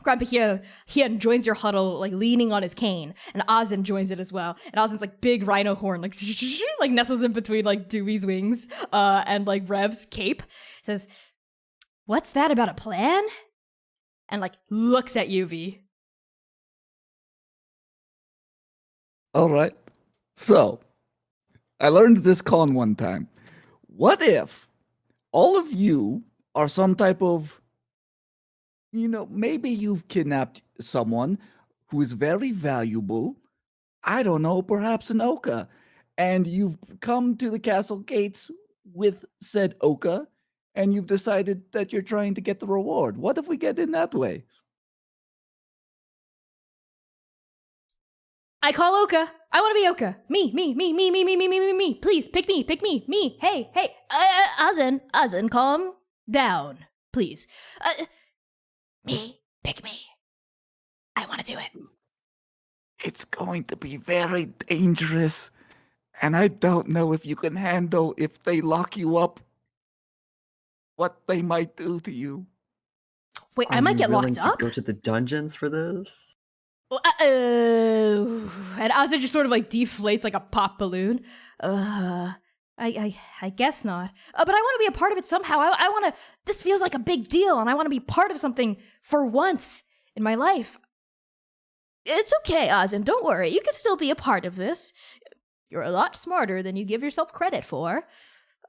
Grandpa Hien joins your huddle, like leaning on his cane, and Azin joins it as well. And Azin's like big rhino horn, like nestles in between like Dewey's wings, and like Rev's cape. Says, "What's that about a plan?" And like looks at you, V. All right. So, I learned this con one time. What if all of you are some type of, maybe you've kidnapped someone who is very valuable. I don't know, perhaps an Oka. And you've come to the castle gates with said Oka, and you've decided that you're trying to get the reward. What if we get in that way? I call Oka. I want to be Oka. Me. Please, pick me. Me. Hey. Azin, calm down, please. Pick me. I want to do it. It's going to be very dangerous. And I don't know if you can handle if they lock you up, what they might do to you. Wait, I Are might you get willing locked to up? go to the dungeons for this? And Azin just sort of like deflates like a pop balloon. I I guess not. But I want to be a part of it somehow. I want to. This feels like a big deal, and I want to be part of something for once in my life. It's okay, Ozin. Don't worry. You can still be a part of this. You're a lot smarter than you give yourself credit for.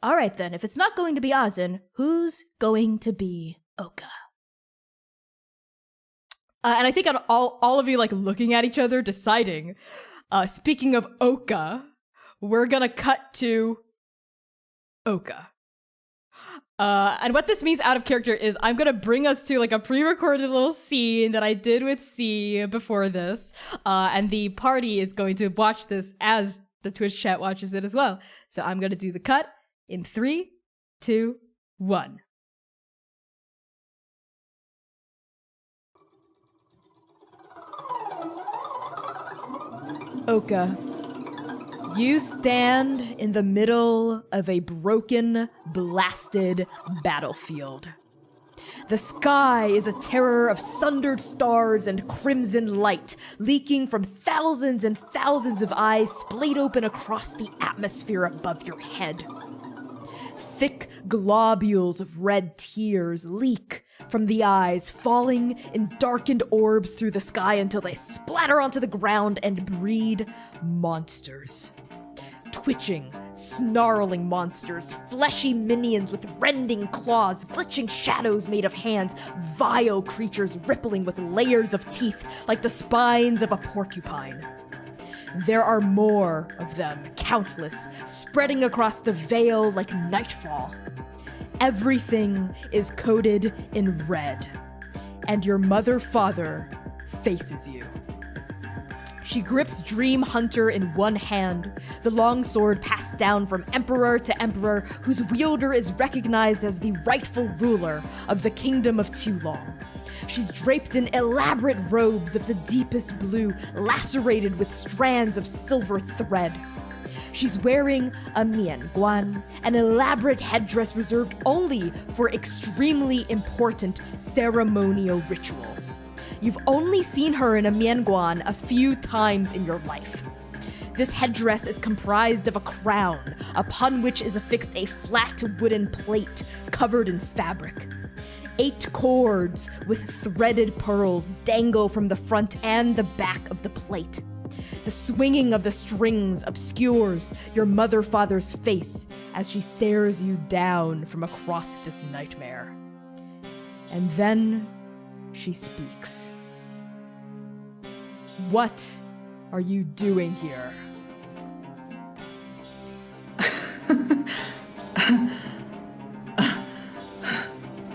All right, then. If it's not going to be Ozin, who's going to be Oka? And I think on all of you like looking at each other, deciding. Speaking of Oka, we're gonna cut to Oka. And what this means out of character is I'm gonna bring us to like a pre-recorded little scene that I did with C before this. And the party is going to watch this as the Twitch chat watches it as well. So I'm gonna do the cut in 3, 2, 1. Oka, you stand in the middle of a broken, blasted battlefield. The sky is a terror of sundered stars and crimson light, leaking from thousands and thousands of eyes splayed open across the atmosphere above your head. Thick globules of red tears leak from the eyes, falling in darkened orbs through the sky until they splatter onto the ground and breed monsters. Twitching, snarling monsters, fleshy minions with rending claws, glitching shadows made of hands, vile creatures rippling with layers of teeth like the spines of a porcupine. There are more of them, countless, spreading across the veil like nightfall. Everything is coated in red, and your mother-father faces you. She grips Dream Hunter in one hand, the longsword passed down from emperor to emperor, whose wielder is recognized as the rightful ruler of the Kingdom of Tulong. She's draped in elaborate robes of the deepest blue, lacerated with strands of silver thread. She's wearing a mianguan, an elaborate headdress reserved only for extremely important ceremonial rituals. You've only seen her in a mianguan a few times in your life. This headdress is comprised of a crown, upon which is affixed a flat wooden plate covered in fabric. 8 cords with threaded pearls dangle from the front and the back of the plate. The swinging of the strings obscures your mother-father's face as she stares you down from across this nightmare. And then she speaks. What are you doing here?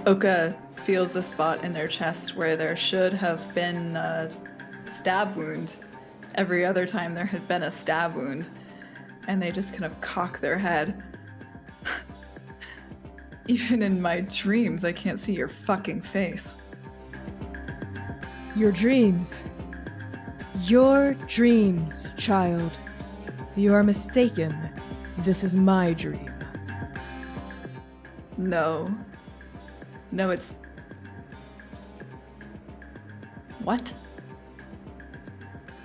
Oka feels the spot in their chest where there should have been a stab wound. Every other time there had been a stab wound, and they just kind of cock their head. Even in my dreams, I can't see your fucking face. Your dreams. Your dreams, child. You are mistaken. This is my dream. No. No, it's... What?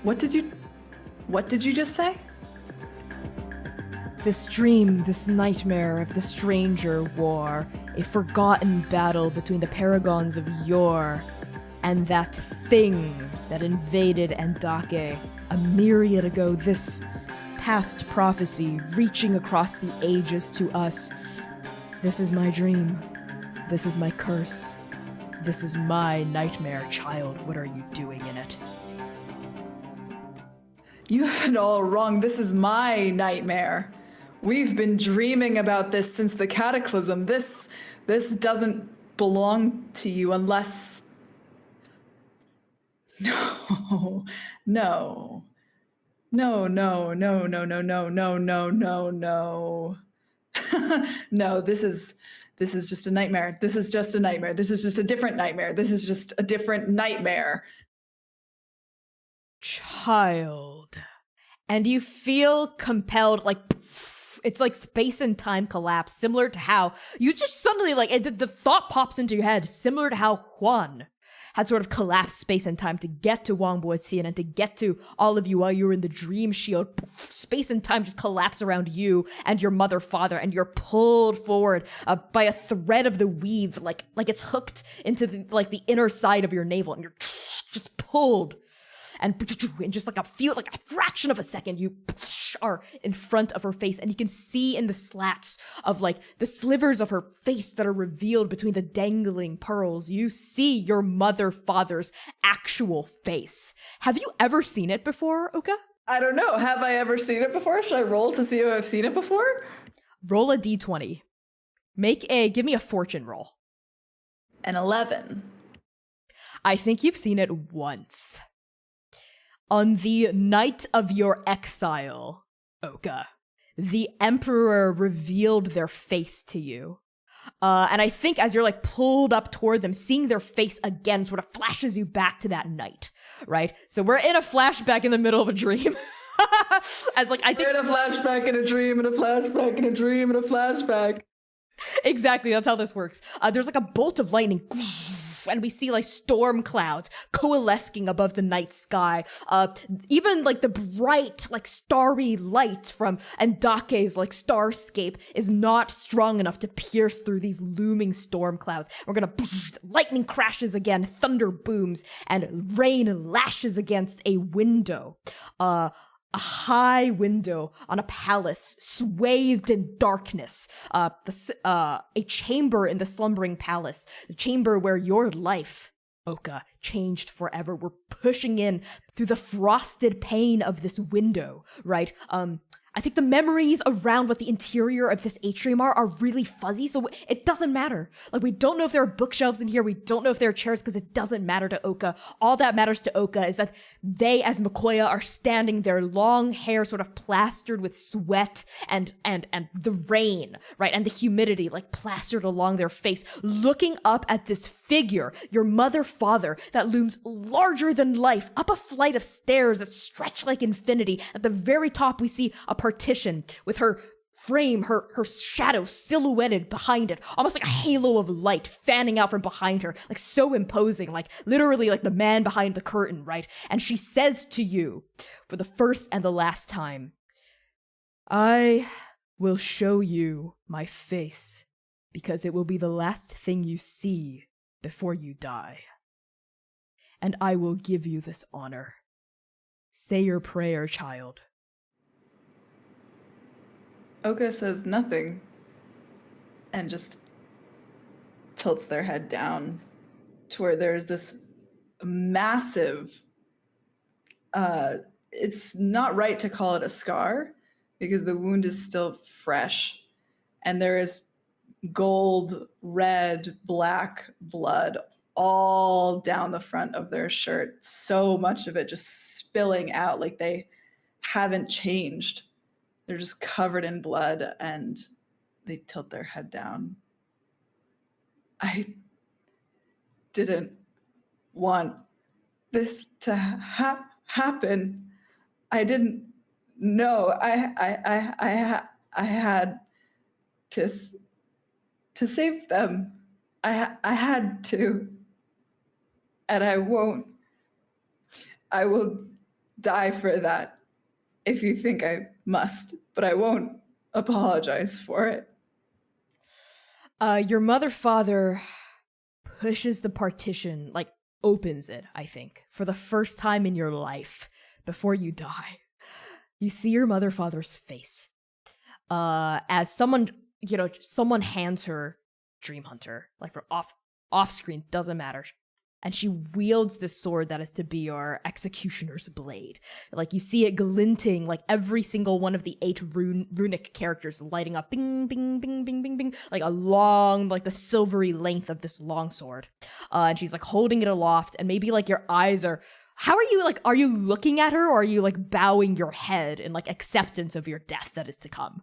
What did you just say? This dream, this nightmare of the stranger war, a forgotten battle between the paragons of yore and that thing that invaded Andake a myriad ago, this past prophecy reaching across the ages to us. This is my dream. This is my curse. This is my nightmare, child. What are you doing in it? You have it all wrong. This is my nightmare. We've been dreaming about this since the cataclysm. This doesn't belong to you unless... No. No. No, no, no, no, no, no, no, no, no, no. No, this is just a nightmare. This is just a nightmare. This is just a different nightmare. This is just a different nightmare. Child. And you feel compelled, like, it's like space and time collapse, similar to how you just suddenly, like, the thought pops into your head, similar to how Juan had sort of collapsed space and time to get to Wang Boixian and to get to all of you while you were in the dream shield. Space and time just collapse around you and your mother, father, and you're pulled forward by a thread of the weave, like it's hooked into the inner side of your navel, and you're just pulled. And in just like a fraction of a second, you are in front of her face, and you can see in the slats of like the slivers of her face that are revealed between the dangling pearls, you see your mother, father's actual face. Have you ever seen it before, Oka? I don't know. Have I ever seen it before? Should I roll to see if I've seen it before? Roll a d20. Give me a fortune roll. An 11. I think you've seen it once. On the night of your exile, Oka, the Emperor revealed their face to you. And I think as you're like pulled up toward them, seeing their face again sort of flashes you back to that night, right? So we're in a flashback in the middle of a dream. As like I think we're in a flashback and a dream and a flashback and a dream and a flashback. Exactly, that's how this works. There's like a bolt of lightning, and we see like storm clouds coalescing above the night sky. Even like the bright, like starry light from Andake's like starscape is not strong enough to pierce through these looming storm clouds. We're gonna lightning crashes again, thunder booms, and rain lashes against a window. A high window on a palace swathed in darkness. A chamber in the slumbering palace. The chamber where your life, Oka, changed forever. We're pushing in through the frosted pane of this window, right? I think the memories around what the interior of this atrium are really fuzzy, so it doesn't matter. Like, we don't know if there are bookshelves in here, we don't know if there are chairs, because it doesn't matter to Oka. All that matters to Oka is that they, as Makoya, are standing, their long hair sort of plastered with sweat and the rain, right, and the humidity, like, plastered along their face, looking up at this figure, your mother-father, that looms larger than life, up a flight of stairs that stretch like infinity. At the very top, we see a partition with her frame, her shadow silhouetted behind it, almost like a halo of light fanning out from behind her, like so imposing, like literally like the man behind the curtain, right? And she says to you, for the first and the last time, I will show you my face, because it will be the last thing you see before you die. And I will give you this honor. Say your prayer, child. Oka says nothing and just tilts their head down to where there's this massive, it's not right to call it a scar because the wound is still fresh, and there is gold, red, black blood all down the front of their shirt, so much of it just spilling out like they haven't changed. They're just covered in blood, and they tilt their head down. I didn't want this to happen. I didn't know. I had to save them. I had to, and I won't. I will die for that if you think I must, but I won't apologize for it. Your mother-father pushes the partition, like opens it, I think, for the first time in your life before you die. You see your mother-father's face. As someone hands her Dream Hunter, like from off screen, doesn't matter. And she wields this sword that is to be your executioner's blade. Like, you see it glinting, like every single one of the 8 runic characters lighting up, bing, bing, bing, bing, bing, bing, like along, like the silvery length of this long sword. And she's like holding it aloft, and maybe like your eyes are, how are you, like, are you looking at her, or are you like bowing your head in like acceptance of your death that is to come?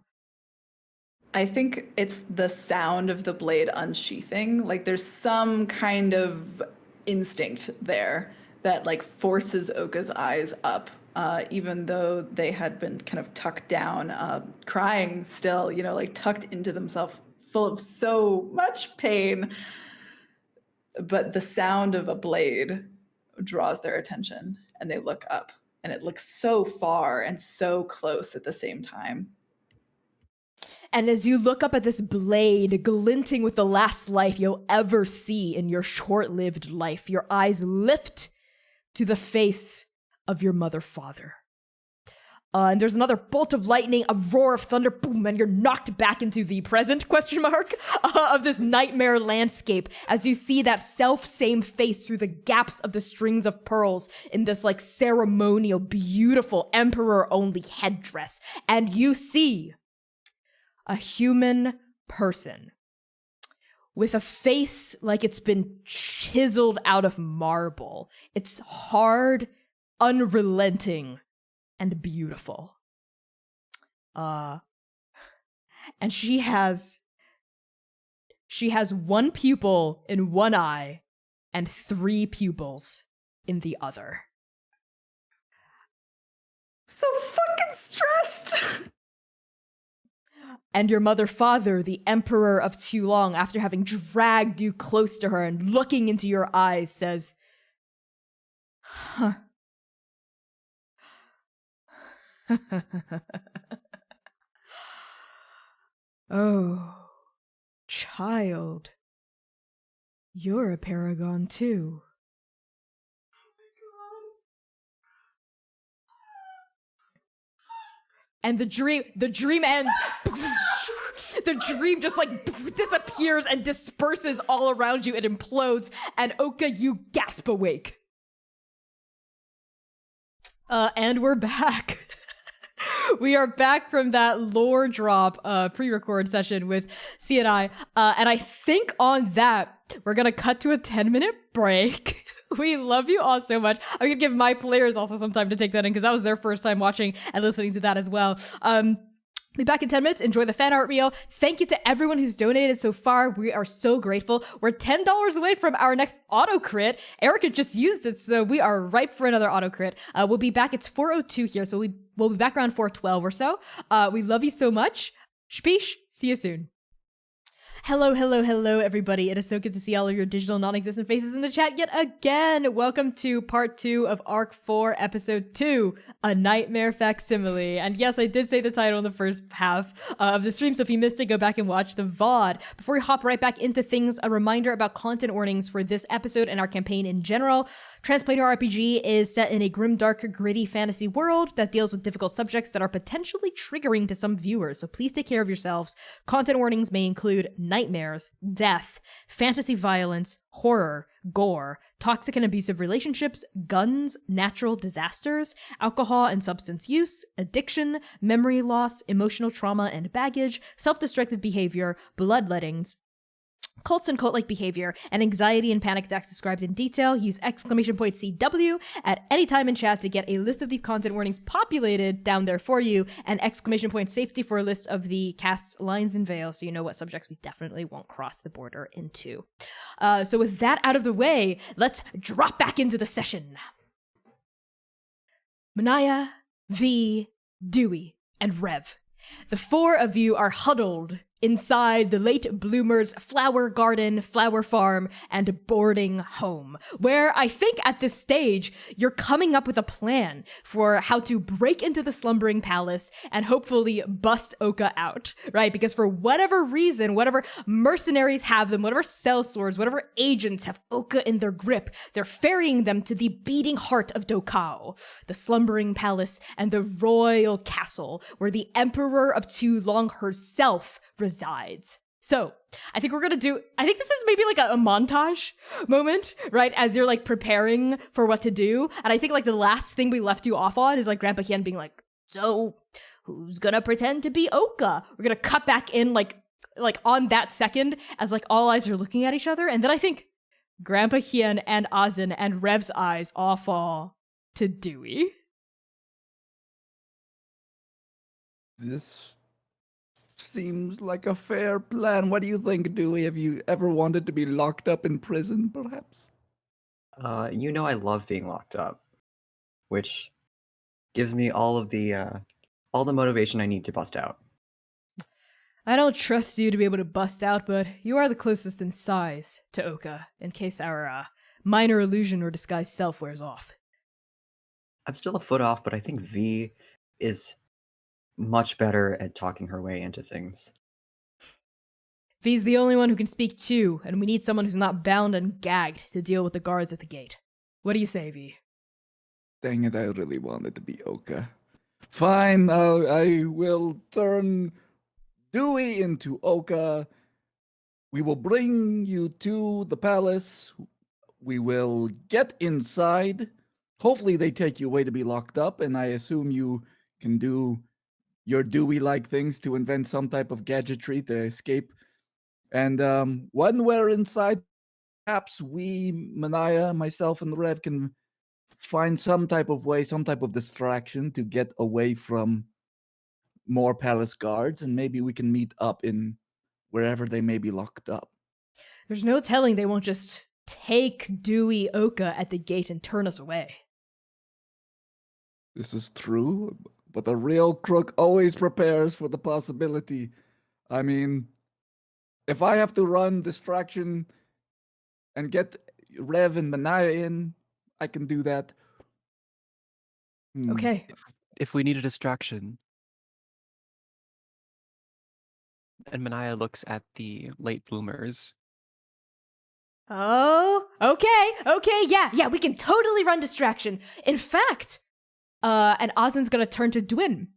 I think it's the sound of the blade unsheathing. Like, there's some kind of instinct there that like forces Oka's eyes up, even though they had been kind of tucked down, crying still, like tucked into themselves, full of so much pain. but the sound of a blade draws their attention, and they look up, and it looks so far and so close at the same time. And as you look up at this blade glinting with the last light you'll ever see in your short-lived life, your eyes lift to the face of your mother-father. And there's another bolt of lightning, a roar of thunder, boom, and you're knocked back into the present, of this nightmare landscape as you see that self-same face through the gaps of the strings of pearls in this like ceremonial, beautiful, emperor-only headdress. And you see a human person with a face like it's been chiseled out of marble. It's hard, unrelenting, and beautiful. And she has one pupil in one eye and 3 pupils in the other. So fucking stressed. And your mother-father, the Emperor of Tulong, after having dragged you close to her and looking into your eyes, says, "Huh. Oh, child, you're a paragon too." And the dream ends. The dream just like disappears and disperses all around you. It implodes, and Oka, you gasp awake. And we're back. We are back from that lore drop pre-record session with C and I. And I think on that, we're going to cut to a 10-minute break. We love you all so much. I'm going to give my players also some time to take that in because that was their first time watching and listening to that as well. Be back in 10 minutes. Enjoy the fan art reel. Thank you to everyone who's donated so far. We are so grateful. We're $10 away from our next auto crit. Erica just used it, so we are ripe for another auto crit. We'll be back. It's 4:02 here, so we'll be back around 4:12 or so. We love you so much. Shpeesh. See you soon. Hello, everybody. It is so good to see all of your digital non-existent faces in the chat yet again. Welcome to part 2 of Arc 4, episode 2, A Nightmare Facsimile. And yes, I did say the title in the first half of the stream, so if you missed it, go back and watch the VOD. Before we hop right back into things, a reminder about content warnings for this episode and our campaign in general. Transplanar RPG is set in a grimdark, gritty fantasy world that deals with difficult subjects that are potentially triggering to some viewers, so please take care of yourselves. Content warnings may include nightmares, death, fantasy violence, horror, gore, toxic and abusive relationships, guns, natural disasters, alcohol and substance use, addiction, memory loss, emotional trauma and baggage, self-destructive behavior, bloodlettings, cults and cult-like behavior, and anxiety and panic attacks described in detail. Use !CW at any time in chat to get a list of these content warnings populated down there for you, and !safety for a list of the cast's lines and veils so you know what subjects we definitely won't cross the border into. So with that out of the way, let's drop back into the session. Manaia, V, Dewey, and Rev. The 4 of you are huddled inside the late bloomer's flower garden, flower farm, and boarding home, where I think at this stage you're coming up with a plan for how to break into the slumbering palace and hopefully bust Oka out, right? Because for whatever reason, whatever mercenaries have them, whatever sellswords, whatever agents have Oka in their grip, they're ferrying them to the beating heart of Dokao, the slumbering palace and the royal castle where the Emperor of Tulong herself resides. So I think this is maybe like a montage moment, right? As you're like preparing for what to do. And I think like the last thing we left you off on is like Grandpa Hien being like, so who's gonna pretend to be Oka? We're gonna cut back in like on that second as like all eyes are looking at each other. And then I think Grandpa Hien and Azin and Rev's eyes all fall to Dewey. This seems like a fair plan. What do you think, Dewey? Have you ever wanted to be locked up in prison, perhaps? You know I love being locked up, which gives me all the motivation I need to bust out. I don't trust you to be able to bust out, but you are the closest in size to Oka, in case our minor illusion or disguised self wears off. I'm still a foot off, but I think V is much better at talking her way into things. V's the only one who can speak too, and we need someone who's not bound and gagged to deal with the guards at the gate. What do you say, V? Dang it, I really wanted to be Oka. Fine, I will turn Dewey into Oka. We will bring you to the palace. We will get inside. Hopefully they take you away to be locked up, and I assume you can do your Dewey-like things to invent some type of gadgetry to escape. And when we're inside, perhaps we, Manaia, myself, and Rev can find some type of way, some type of distraction to get away from more palace guards, and maybe we can meet up in wherever they may be locked up. There's no telling they won't just take Dewey Oka at the gate and turn us away. This is true, but a real crook always prepares for the possibility. I mean, if I have to run distraction and get Rev and Manaia in, I can do that. Okay. If we need a distraction. And Manaia looks at the late bloomers. Oh, okay, yeah, we can totally run distraction. In fact, and Ozin's gonna turn to Dwyn.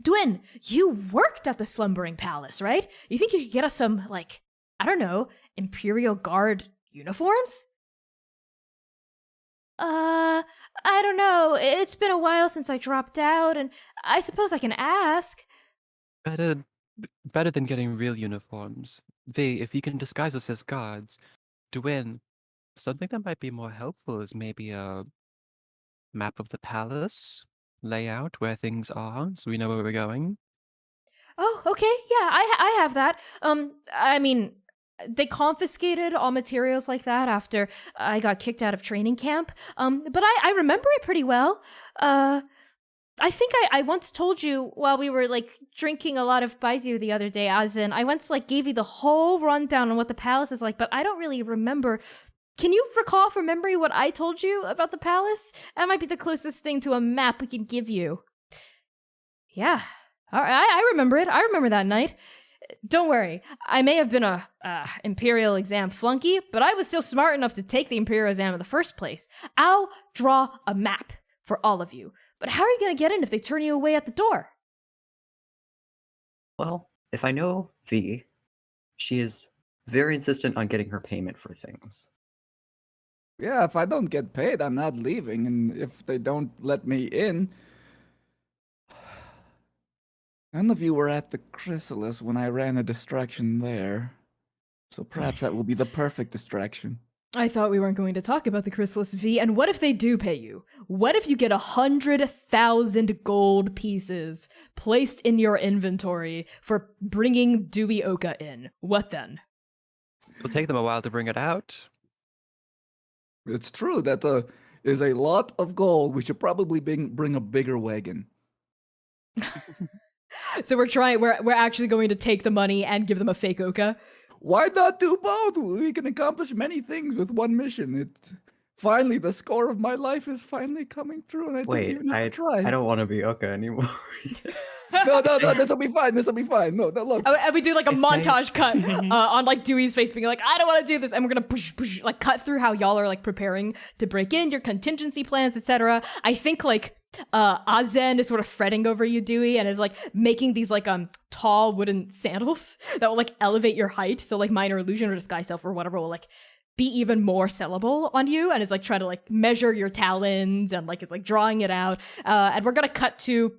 Dwyn, you worked at the Slumbering Palace, right? You think you could get us some, like, I don't know, Imperial Guard uniforms? I don't know. It's been a while since I dropped out, and I suppose I can ask. Better than getting real uniforms. V, if you can disguise us as guards, Dwyn, something that might be more helpful is maybe a map of the palace, layout, where things are, so we know where we're going. Oh, okay. Yeah, I have that. I mean, they confiscated all materials like that after I got kicked out of training camp. But I remember it pretty well. I think I once told you while we were, like, drinking a lot of baijiu the other day, as in, I once, like, gave you the whole rundown on what the palace is like, but I don't really remember. Can you recall from memory what I told you about the palace? That might be the closest thing to a map we can give you. Yeah, I remember it. I remember that night. Don't worry, I may have been a Imperial exam flunky, but I was still smart enough to take the Imperial exam in the first place. I'll draw a map for all of you. But how are you going to get in if they turn you away at the door? Well, if I know V, she is very insistent on getting her payment for things. Yeah, if I don't get paid, I'm not leaving. And if they don't let me in... None of you were at the Chrysalis when I ran a distraction there. So perhaps that will be the perfect distraction. I thought we weren't going to talk about the Chrysalis, V, and what if they do pay you? What if you get 100,000 gold pieces placed in your inventory for bringing Dewey Oka in? What then? It'll take them a while to bring it out. It's true, that is a lot of gold. We should probably bring a bigger wagon. So we're actually going to take the money and give them a fake Oka? Why not do both? We can accomplish many things with one mission. It's finally, the score of my life is finally coming through, and I don't even have to try. I don't want to be Oka anymore. No, this will be fine. This will be fine. No, look. And we do like a montage cut on like Dewey's face being like, I don't want to do this. And we're going to like cut through how y'all are like preparing to break in, your contingency plans, etc. I think like Azen is sort of fretting over you, Dewey, and is like making these like tall wooden sandals that will like elevate your height. So like minor illusion or disguise self or whatever will like be even more sellable on you, and it's like trying to like measure your talons and like it's like drawing it out. And we're gonna cut to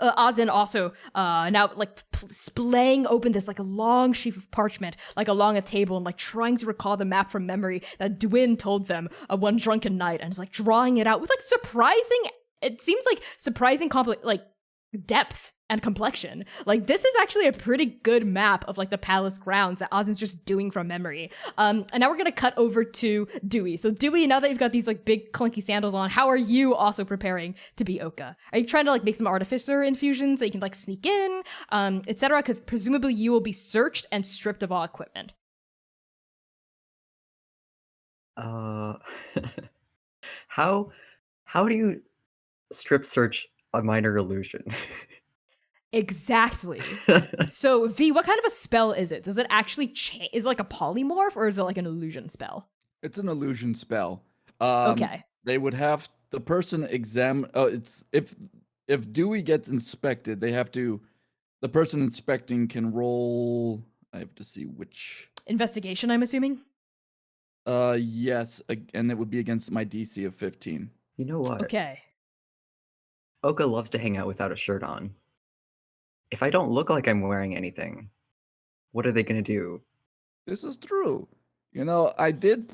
Azen also now like splaying open this like a long sheaf of parchment like along a table and like trying to recall the map from memory that Dwyn told them one drunken night, and is like drawing it out with like surprising, it seems like surprising like depth and complexion. Like, this is actually a pretty good map of like the palace grounds that Ozin's just doing from memory. And now we're gonna cut over to Dewey. So Dewey, now that you've got these like big clunky sandals on, how are you also preparing to be Oka? Are you trying to like make some artificer infusions that you can like sneak in, etc.? Because presumably you will be searched and stripped of all equipment. How do you strip search a minor illusion? Exactly. So V, what kind of a spell is it? Does it actually change? Is it like a polymorph or is it like an illusion spell? It's an illusion spell. Okay. They would have the person examine. Oh, it's if Dewey gets inspected, they have to. The person inspecting can roll. I have to see which. Investigation, I'm assuming. Yes, and it would be against my DC of 15. You know what? Okay. Oka loves to hang out without a shirt on. If I don't look like I'm wearing anything, what are they gonna do? This is true. You know, I did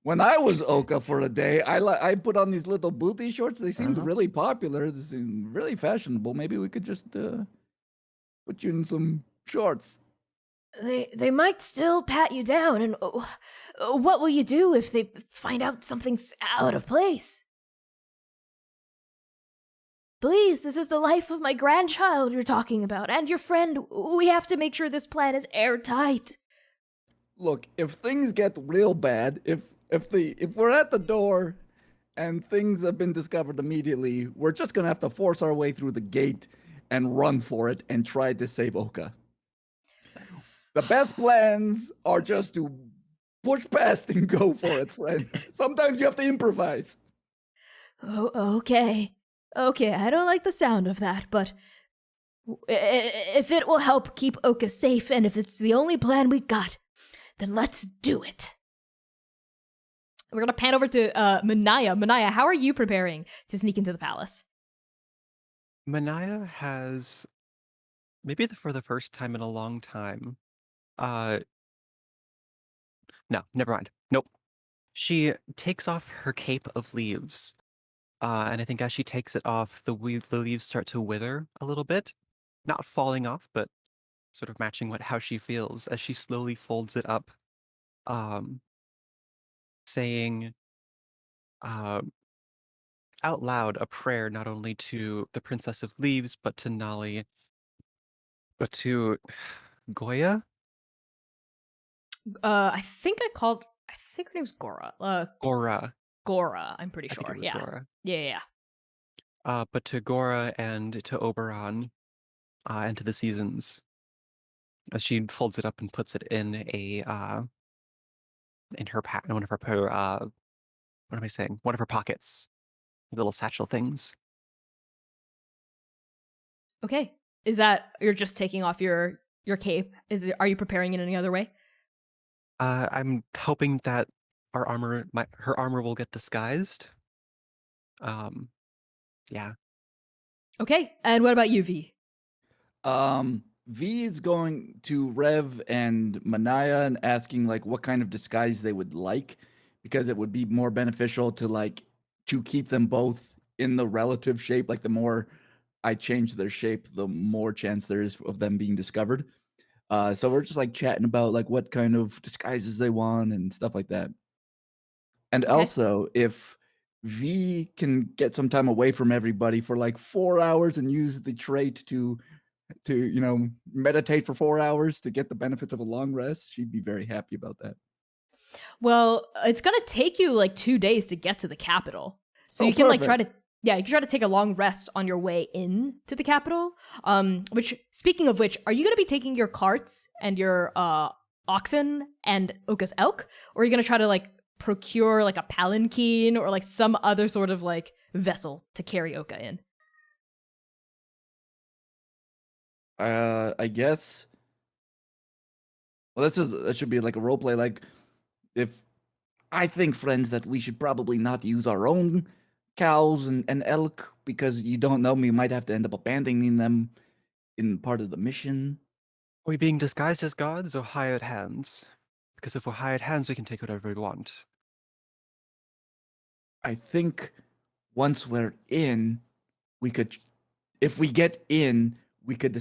when I was Oka for a day. I put on these little booty shorts. They seemed really popular. They seemed really fashionable. Maybe we could just put you in some shorts. They might still pat you down, and what will you do if they find out something's out of place? Please, this is the life of my grandchild you're talking about, and your friend. We have to make sure this plan is airtight. Look, if things get real bad, if we're at the door and things have been discovered immediately, we're just gonna have to force our way through the gate and run for it and try to save Oka. The best plans are just to push past and go for it, friends. Sometimes you have to improvise. Oh, okay. Okay, I don't like the sound of that, but if it will help keep Oka safe and if it's the only plan we got, then let's do it. We're gonna pan over to Manaia. Manaia, how are you preparing to sneak into the palace? Manaia has, maybe for the first time in a long time, no, never mind. Nope. She takes off her cape of leaves. And I think as she takes it off, the leaves start to wither a little bit. Not falling off, but sort of matching how she feels as she slowly folds it up, saying out loud a prayer not only to the Princess of Leaves, but to Nali, but to Goya? I think her name's Gora. Gora. Gora, I'm pretty I sure. think it was Yeah. Gora. Yeah. But to Gora and to Oberon, and to the seasons, as she folds it up and puts it in in her one of her what am I saying? One of her pockets, little satchel things. Okay. Is that you're just taking off your cape? Are you preparing in any other way? I'm hoping that her armor will get disguised. Yeah. Okay. And what about you, V? V is going to Rev and Manaia and asking like what kind of disguise they would like, because it would be more beneficial to keep them both in the relative shape. Like the more I change their shape, the more chance there is of them being discovered. So we're just like chatting about like what kind of disguises they want and stuff like that. And Okay. also, if V can get some time away from everybody for like 4 hours and use the trait to meditate for 4 hours to get the benefits of a long rest, she'd be very happy about that. Well, it's gonna take you like 2 days to get to the capital, so Oh, you can like perfect. you can try to take a long rest on your way in to the capital. Which, speaking of which, are you gonna be taking your carts and your oxen and Oka's elk, or are you gonna try to like procure like a palanquin or like some other sort of like vessel to carry Oka in? I guess. Well, that should be like a role play. Like, if I think, friends, that we should probably not use our own cows and elk, because you don't know, we might have to end up abandoning them in part of the mission. Are we being disguised as gods or hired hands? Because if we're hired hands, we can take whatever we want. I think once we're in, if we get in, we could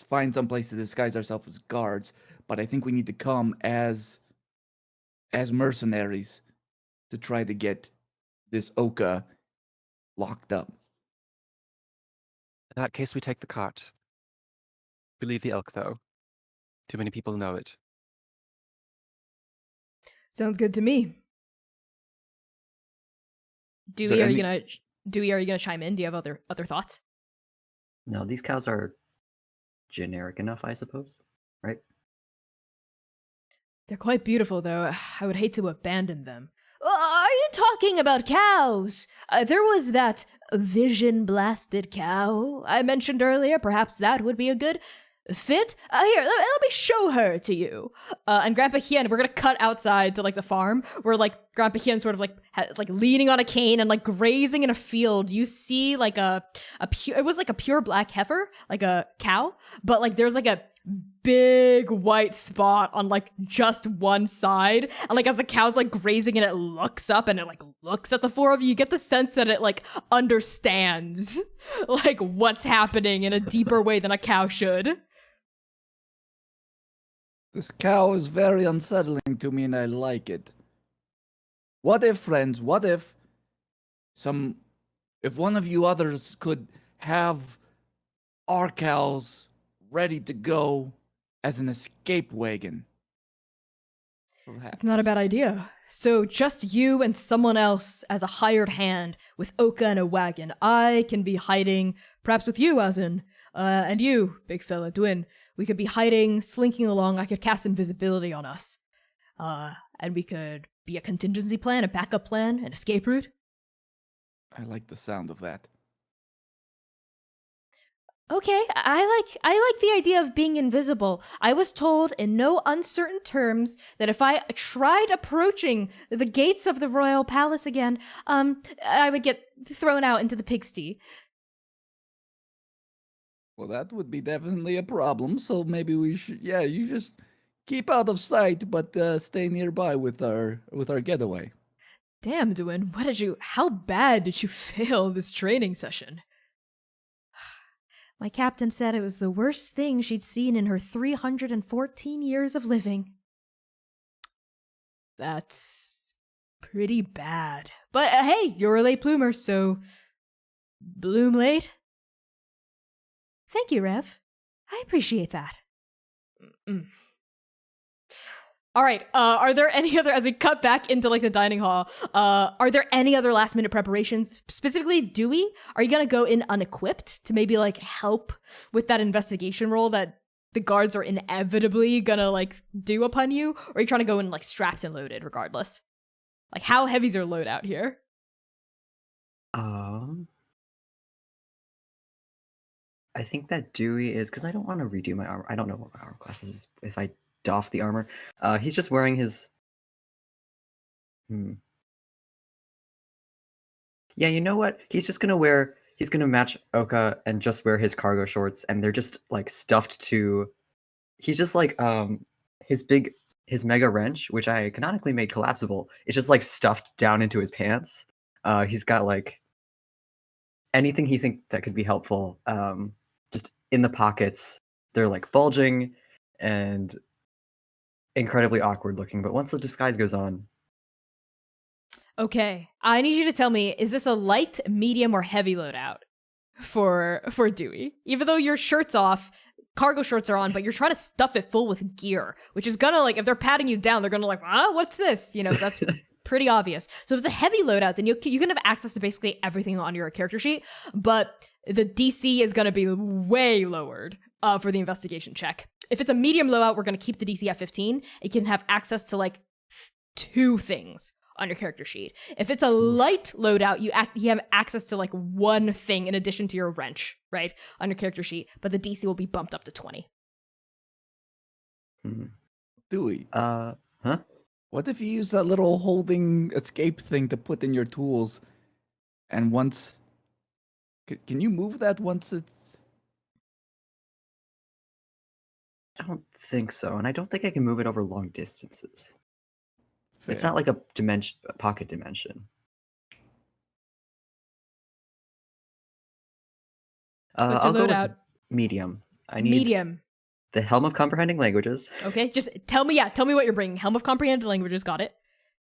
find some place to disguise ourselves as guards, but I think we need to come as mercenaries to try to get this Oka locked up. In that case, we take the cart. We leave the elk, though. Too many people know it. Sounds good to me. Dewey, are you gonna chime in? Do you have other thoughts? No, these cows are generic enough, I suppose. Right? They're quite beautiful, though. I would hate to abandon them. Are you talking about cows? There was that vision-blasted cow I mentioned earlier. Perhaps that would be a good fit. Here, let me show her to you. And Grandpa Hien, we're gonna cut outside to like the farm, where like Grandpa Hien sort of like leaning on a cane and like grazing in a field. You see like it was like a pure black heifer, like a cow, but like there's like a big white spot on like just one side, and like as the cow's like grazing and it looks up and it like looks at the four of you, you get the sense that it like understands like what's happening in a deeper way than a cow should. This cow is very unsettling to me, and I like it. What if, friends, if one of you others could have our cows ready to go as an escape wagon? It's not a bad idea. So just you and someone else as a hired hand with Oka and a wagon. I can be hiding, perhaps with you, Azin, and you, big fella, Dwin. We could be hiding, slinking along. I could cast invisibility on us. And we could be a contingency plan, a backup plan, an escape route. I like the sound of that. Okay, I like the idea of being invisible. I was told in no uncertain terms that if I tried approaching the gates of the royal palace again, I would get thrown out into the pigsty. Well, that would be definitely a problem, so maybe we should, you just keep out of sight, but stay nearby with our getaway. Damn, Dwin, how bad did you fail this training session? My captain said it was the worst thing she'd seen in her 314 years of living. That's pretty bad. But hey, you're a late bloomer, so bloom late. Thank you, Rev. I appreciate that. All right, are there any other, as we cut back into like the dining hall, are there any other last minute preparations? Specifically, Dewey, are you gonna go in unequipped to maybe like help with that investigation role that the guards are inevitably gonna like do upon you? Or are you trying to go in like strapped and loaded regardless? Like how heavy's your loadout here? I think that Dewey is, because I don't want to redo my armor. I don't know what my armor class is if I doff the armor. He's just wearing his... Yeah, you know what? He's gonna match Oka and just wear his cargo shorts, and they're just like stuffed to... He's just like, his mega wrench, which I canonically made collapsible, is just like stuffed down into his pants. He's got like anything he think that could be helpful, just in the pockets. They're like bulging and incredibly awkward looking, but once the disguise goes on... Okay, I need you to tell me, is this a light, medium, or heavy loadout for Dewey? Even though your shirt's off, cargo shorts are on, but you're trying to stuff it full with gear, which is gonna, like, if they're patting you down, they're gonna like, what's this? You know, so that's pretty obvious. So if it's a heavy loadout, then you can have access to basically everything on your character sheet, but the DC is gonna be way lowered for the investigation check. If it's a medium loadout, we're gonna keep the DC at 15. You can have access to like 2 things on your character sheet. If it's a light loadout, you have access to like 1 thing in addition to your wrench, right, on your character sheet, but the DC will be bumped up to 20. Dewey, Huh? what if you use that little holding escape thing to put in your tools, and once... Can you move that once it's... I don't think so, and I don't think I can move it over long distances. Fair. It's not like a pocket dimension. What's I'll your go with loadout? medium. I need Medium. the Helm of Comprehending Languages Okay, just tell me what you're bringing. Helm of Comprehended Languages, got it.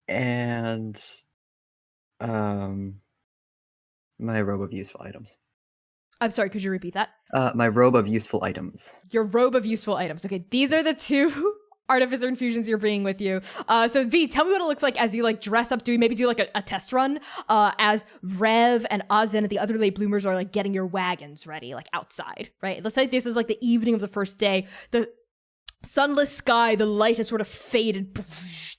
and my robe of useful items. I'm sorry, could you repeat that? My robe of useful items. Your robe of useful items. Okay, these are the two artificer infusions you're bringing with you. So V, tell me what it looks like as you like dress up. Maybe do like a test run as Rev and Azen and the other late bloomers are like getting your wagons ready, like outside, right? Let's say this is like the evening of the first day. The sunless sky, the light has sort of faded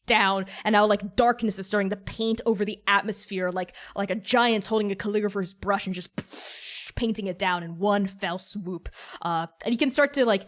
down, and now like darkness is starting to paint over the atmosphere, like a giant's holding a calligrapher's brush and just painting it down in one fell swoop. And you can start to like,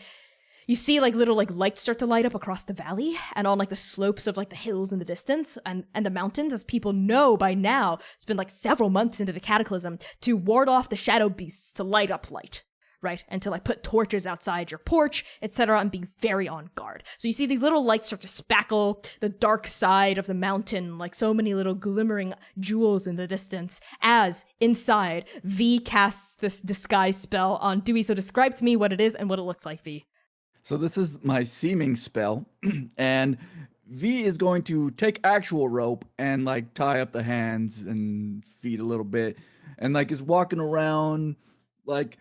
you see like little like lights start to light up across the valley and on like the slopes of like the hills in the distance and the mountains, as people know by now. It's been like several months into the cataclysm to ward off the shadow beasts, to light up light, right? And to like put torches outside your porch, etc., and be very on guard. So you see these little lights start to spackle the dark side of the mountain, like so many little glimmering jewels in the distance, as inside V casts this disguise spell on Dewey. So describe to me what it is and what it looks like, V. So this is my seeming spell, and V is going to take actual rope and like tie up the hands and feet a little bit, and like is walking around like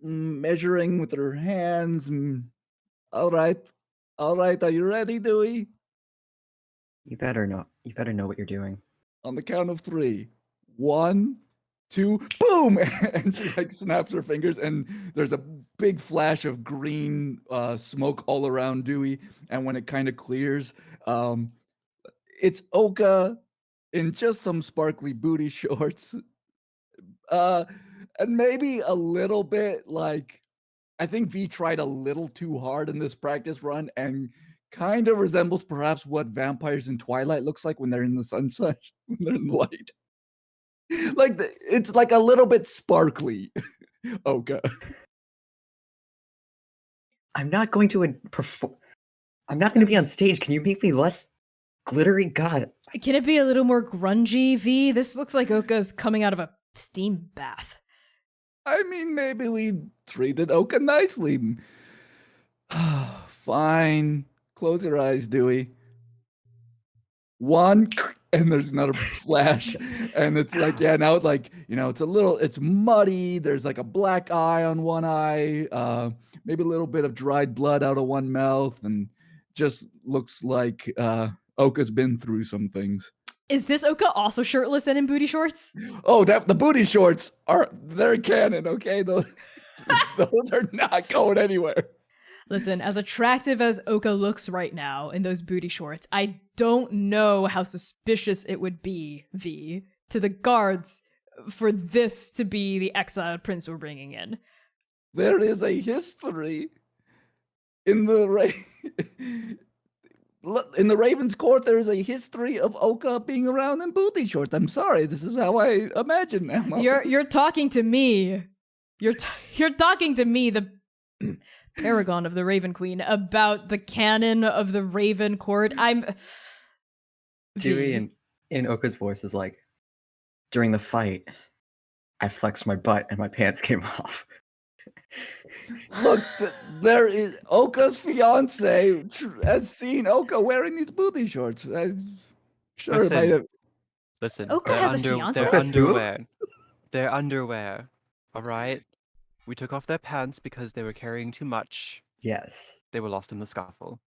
measuring with her hands. All right, are you ready, Dewey? You better know what you're doing. On the count of 3. 1, 2, boom! And she like snaps her fingers, and there's a big flash of green smoke all around Dewey. And when it kind of clears, it's Oka in just some sparkly booty shorts, and maybe a little bit like, I think V tried a little too hard in this practice run, and kind of resembles perhaps what vampires in Twilight looks like when they're in the sunshine, when they're in the light. Like it's like a little bit sparkly. Oka. I'm not going to perform. I'm not going to be on stage. Can you make me less glittery? God. Can it be a little more grungy, V? This looks like Oka's coming out of a steam bath. I mean, maybe we treated Oka nicely. Fine. Close your eyes, Dewey. 1, and there's another flash, and it's like, yeah, now it's like, it's muddy. There's like a black eye on one eye, maybe a little bit of dried blood out of one mouth, and just looks like Oka's been through some things. Is this Oka also shirtless and in booty shorts? Oh, the booty shorts they're canon, okay? Those are not going anywhere. Listen, as attractive as Oka looks right now in those booty shorts, I don't know how suspicious it would be, V, to the guards for this to be the exiled prince we're bringing in. There is a history in the Raven's Court. There is a history of Oka being around in booty shorts. I'm sorry, this is how I imagine them. You're talking to me. You're talking to me, the paragon of the Raven Queen, about the canon of the Raven Court. Dewey in Oka's voice is like, during the fight, I flexed my butt and my pants came off. Look, there is Oka's fiance has seen Oka wearing these booty shorts. Sure, Listen, Oka has a fiance? They're underwear. They're underwear. All right. We took off their pants because they were carrying too much. Yes. They were lost in the scuffle.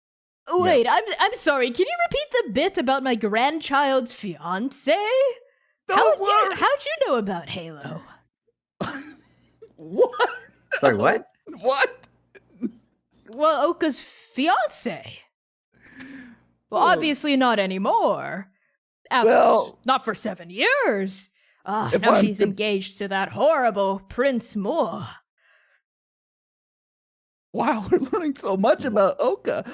Wait, I'm sorry. Can you repeat the bit about my grandchild's fiance? How'd you know about Halo? What? Sorry, what? What? Well, Oka's fiance. Well, obviously not anymore. Not for 7 years. Now she's engaged to that horrible Prince Moore. Wow, we're learning so much about Oka.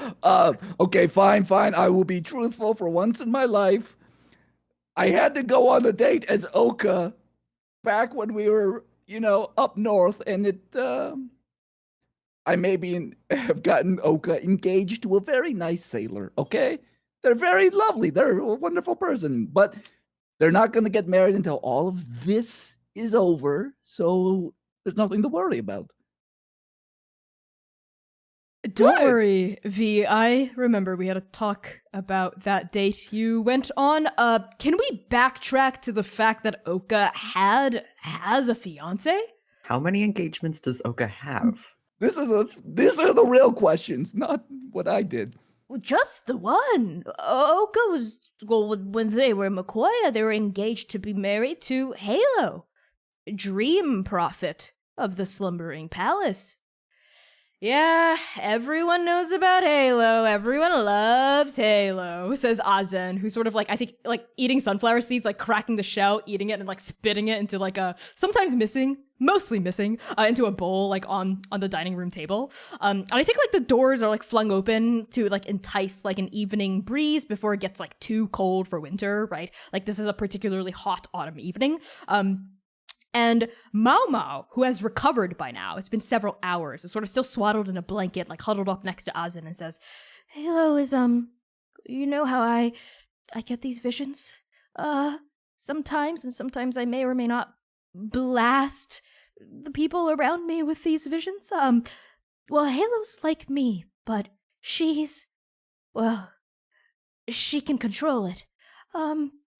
Okay, fine. I will be truthful for once in my life. I had to go on a date as Oka back when we were, up north, and I maybe have gotten Oka engaged to a very nice sailor, okay? They're very lovely. They're a wonderful person, but they're not going to get married until all of this is over, so there's nothing to worry about. Don't What? worry, V. I remember we had a talk about that date you went on. Can we backtrack to the fact that Oka has a fiance? How many engagements does Oka have? These are the real questions, not what I did. Just the one. Oka was, well, when they were Makoya, they were engaged to be married to Halo, dream prophet of the slumbering palace. Yeah, everyone knows about Halo. Everyone loves Halo, says Azen, who's sort of like, I think, like eating sunflower seeds, like cracking the shell, eating it, and like spitting it into like a, sometimes missing, mostly missing, into a bowl, like on the dining room table. And I think like the doors are like flung open to like entice like an evening breeze before it gets like too cold for winter, right? Like this is a particularly hot autumn evening. And Mao Mao, who has recovered by now, it's been several hours, is sort of still swaddled in a blanket, like huddled up next to Azen, and says, Halo is, you know how I get these visions? Sometimes, and sometimes I may or may not blast the people around me with these visions. Well, Halo's like me, but she's, well, she can control it.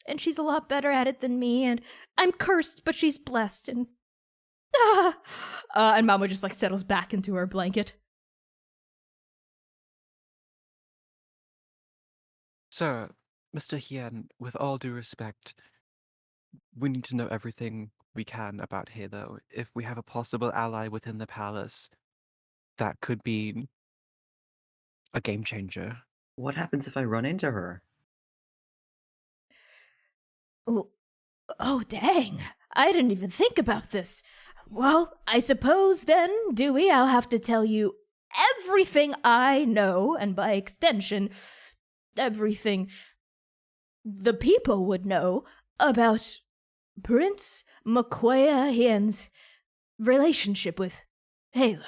And she's a lot better at it than me, and I'm cursed, but she's blessed, and and Mama just like settles back into her blanket. Sir, Mr. Hien, with all due respect, we need to know everything we can about Halo. If we have a possible ally within the palace, that could be a game changer. What happens if I run into her? Oh, dang. I didn't even think about this. Well, I suppose then, Dewey, I'll have to tell you everything I know, and by extension, everything the people would know about Prince Makoya Hien's relationship with Halo.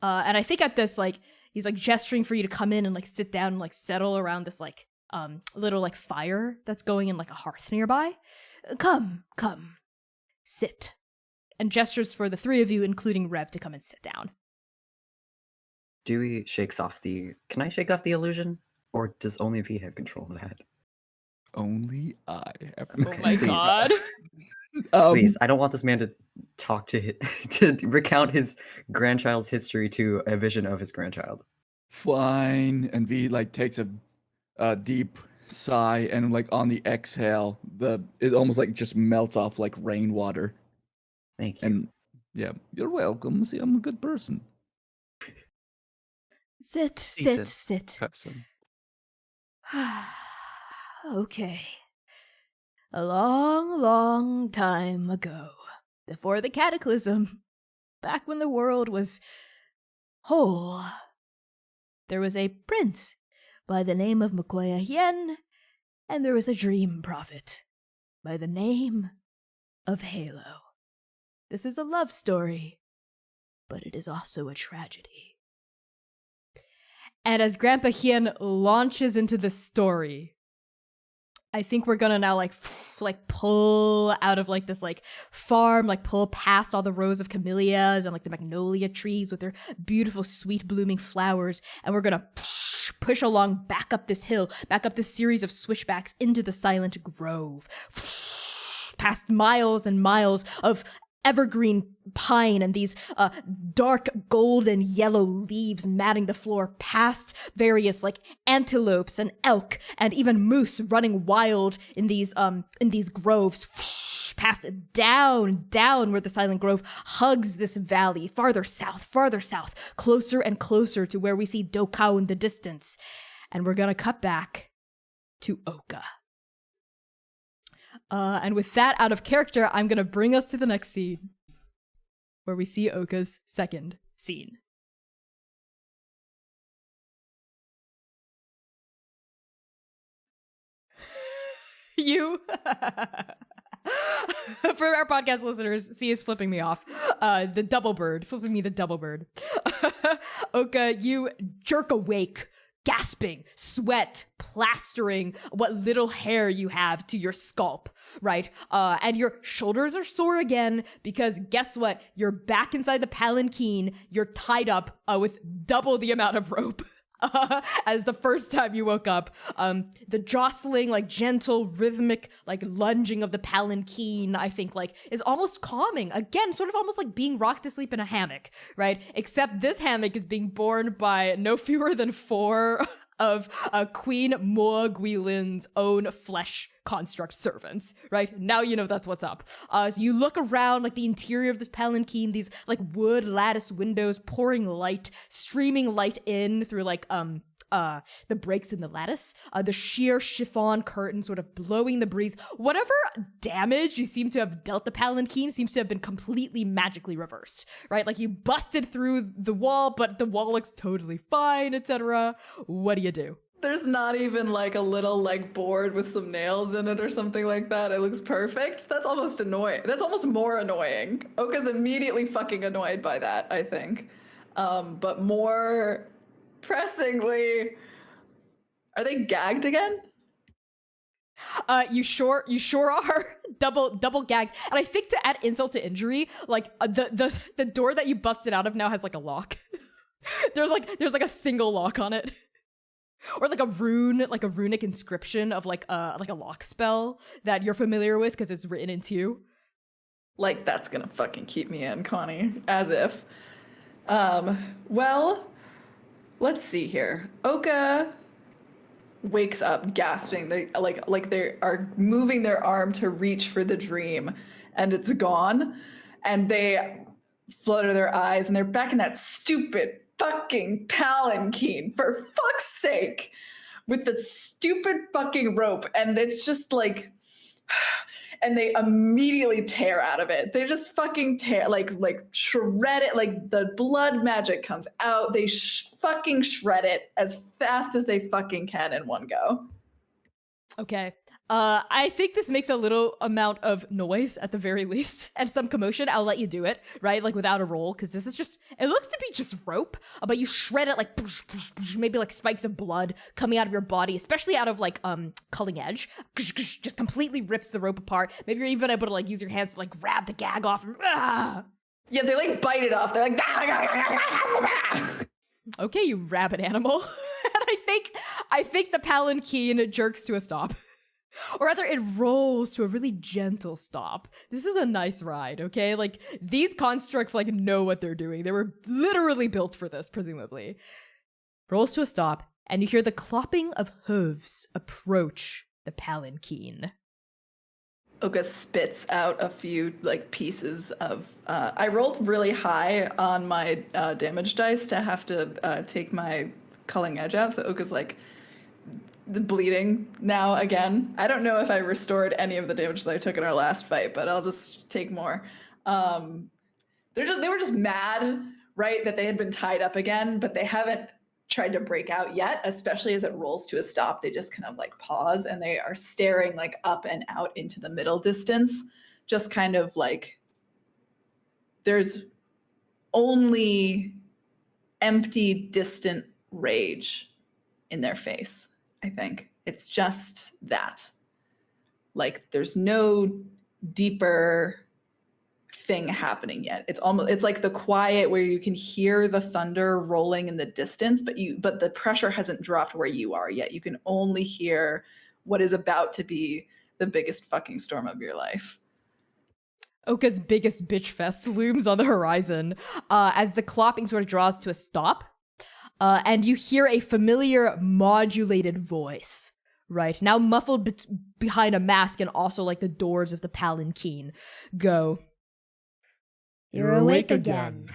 And I think at this, like, he's like gesturing for you to come in and like sit down and like settle around this like little like fire that's going in like a hearth nearby. Come, Sit. And gestures for the three of you, including Rev, to come and sit down. Dewey shakes off the... Can I shake off the illusion? Or does only V have control of that? Only I have. Oh my Please. god. Please, I don't want this man to talk to to recount his grandchild's history to a vision of his grandchild. Fine. And V like takes a deep sigh, and like on the exhale, it almost like just melts off like rainwater. Thank you. And yeah, you're welcome. See, I'm a good person. sit, Decent sit. Person. Okay. A long, long time ago, before the cataclysm, back when the world was whole, there was a prince by the name of Makoya Hien, and there was a dream prophet by the name of Halo. This is a love story, but it is also a tragedy. And as Grandpa Hien launches into the story, I think we're gonna now like pull out of like this like farm, like pull past all the rows of camellias and like the magnolia trees with their beautiful sweet blooming flowers, and we're gonna push along back up this hill, back up this series of switchbacks into the silent grove, past miles and miles of evergreen pine and these dark golden yellow leaves matting the floor, past various like antelopes and elk and even moose running wild in these groves, past down where the silent grove hugs this valley, farther south, closer and closer to where we see Dokao in the distance. And we're gonna cut back to Oka. And with that out of character, I'm gonna bring us to the next scene, where we see Oka's second scene. You, for our podcast listeners, C is flipping me off. The double bird, flipping me the double bird. Oka, you jerk awake, gasping, sweat plastering what little hair you have to your scalp, right? And your shoulders are sore again because guess what? You're back inside the palanquin. You're tied up with double the amount of rope. As the first time you woke up, the jostling, like gentle, rhythmic, like lunging of the palanquin, I think, like is almost calming. Again, sort of almost like being rocked to sleep in a hammock, right? Except this hammock is being borne by no fewer than 4 of Queen Moa Guilin's own flesh construct servants, right? Now you know that's what's up. So you look around like the interior of this palanquin, these like wood lattice windows pouring light, streaming light in through like the breaks in the lattice, the sheer chiffon curtain sort of blowing the breeze. Whatever damage you seem to have dealt the palanquin seems to have been completely magically reversed, right? Like you busted through the wall, but the wall looks totally fine, etc. What do you do? There's not even like a little like board with some nails in it or something like that. It looks perfect. That's almost annoying. That's almost more annoying. Oka's immediately fucking annoyed by that, I think. But more pressingly, are they gagged again? You sure are double gagged. And I think to add insult to injury, like the door that you busted out of now has like a lock. there's like a single lock on it. Or like a rune, like a runic inscription of like a lock spell that you're familiar with because it's written into you. Like that's gonna fucking keep me in, Connie. As if. Well, let's see here. Oka wakes up gasping. They like they are moving their arm to reach for the dream, and it's gone. And they flutter their eyes, and they're back in that stupid fucking palanquin, for fuck's sake, with the stupid fucking rope. And it's just like, and they immediately tear out of it. They just fucking tear, like shred it, like the blood magic comes out. They fucking shred it as fast as they fucking can in one go. Okay. I think this makes a little amount of noise at the very least, and some commotion. I'll let you do it, right? Like without a roll, because this is just, it looks to be just rope, but you shred it like, maybe like spikes of blood coming out of your body, especially out of like, culling edge. Just completely rips the rope apart. Maybe you're even able to like use your hands to like grab the gag off. Yeah, they like bite it off. They're like, okay, you rabid animal. And I think the palanquin jerks to a stop. Or rather, it rolls to a really gentle stop. This is a nice ride, okay? Like, these constructs, like, know what they're doing. They were literally built for this, presumably. Rolls to a stop, and you hear the clopping of hooves approach the palanquin. Oka spits out a few, like, pieces of... I rolled really high on my damage dice to have to take my culling edge out, so Oka's, like... the bleeding now again. I don't know if I restored any of the damage that I took in our last fight, but I'll just take more. They were just mad, right, that they had been tied up again, but they haven't tried to break out yet, especially as it rolls to a stop. They just kind of like pause and they are staring like up and out into the middle distance, just kind of like there's only empty, distant rage in their face. I think it's just that. Like there's no deeper thing happening yet. It's like the quiet where you can hear the thunder rolling in the distance, but the pressure hasn't dropped where you are yet. You can only hear what is about to be the biggest fucking storm of your life. Oka's biggest bitch fest looms on the horizon as the clopping sort of draws to a stop. And you hear a familiar modulated voice, right? Now muffled behind a mask and also like the doors of the palanquin go. You're awake again.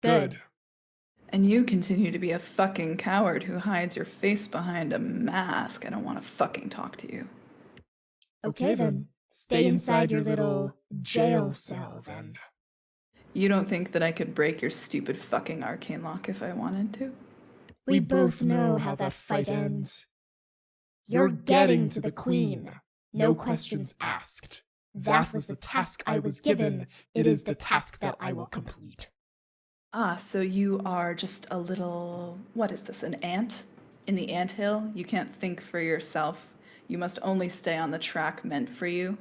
Good. And you continue to be a fucking coward who hides your face behind a mask. I don't want to fucking talk to you. Okay then. Stay inside your little jail cell then. You don't think that I could break your stupid fucking arcane lock if I wanted to? We both know how that fight ends. You're getting to the queen. No questions asked. That was the task I was given. It is the task that I will complete. Ah, so you are just a little... What is this, an ant? In the anthill, you can't think for yourself. You must only stay on the track meant for you,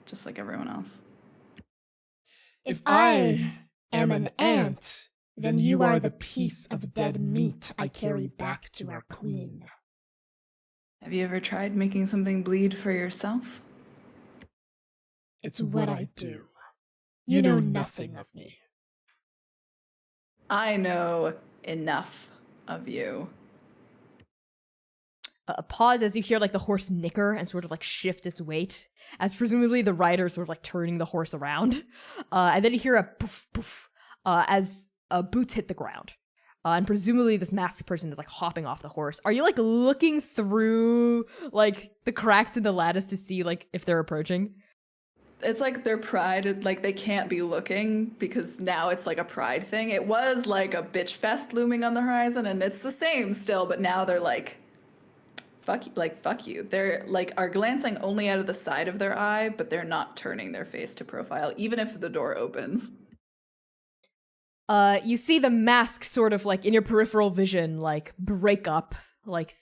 just like everyone else. If I am an ant, then you are the piece of dead meat I carry back to our queen. Have you ever tried making something bleed for yourself? It's what I do. You know nothing of me. I know enough of you. A pause as you hear like the horse nicker and sort of like shift its weight, as presumably the rider is sort of like turning the horse around. And then you hear a poof poof as boots hit the ground. And presumably this masked person is like hopping off the horse. Are you like looking through like the cracks in the lattice to see like if they're approaching? It's like their pride, like they can't be looking because now it's like a pride thing. It was like a bitch fest looming on the horizon, and it's the same still, but now they're like, fuck you. They're like are glancing only out of the side of their eye, but they're not turning their face to profile, even if the door opens. You see the mask sort of like in your peripheral vision, like break up, like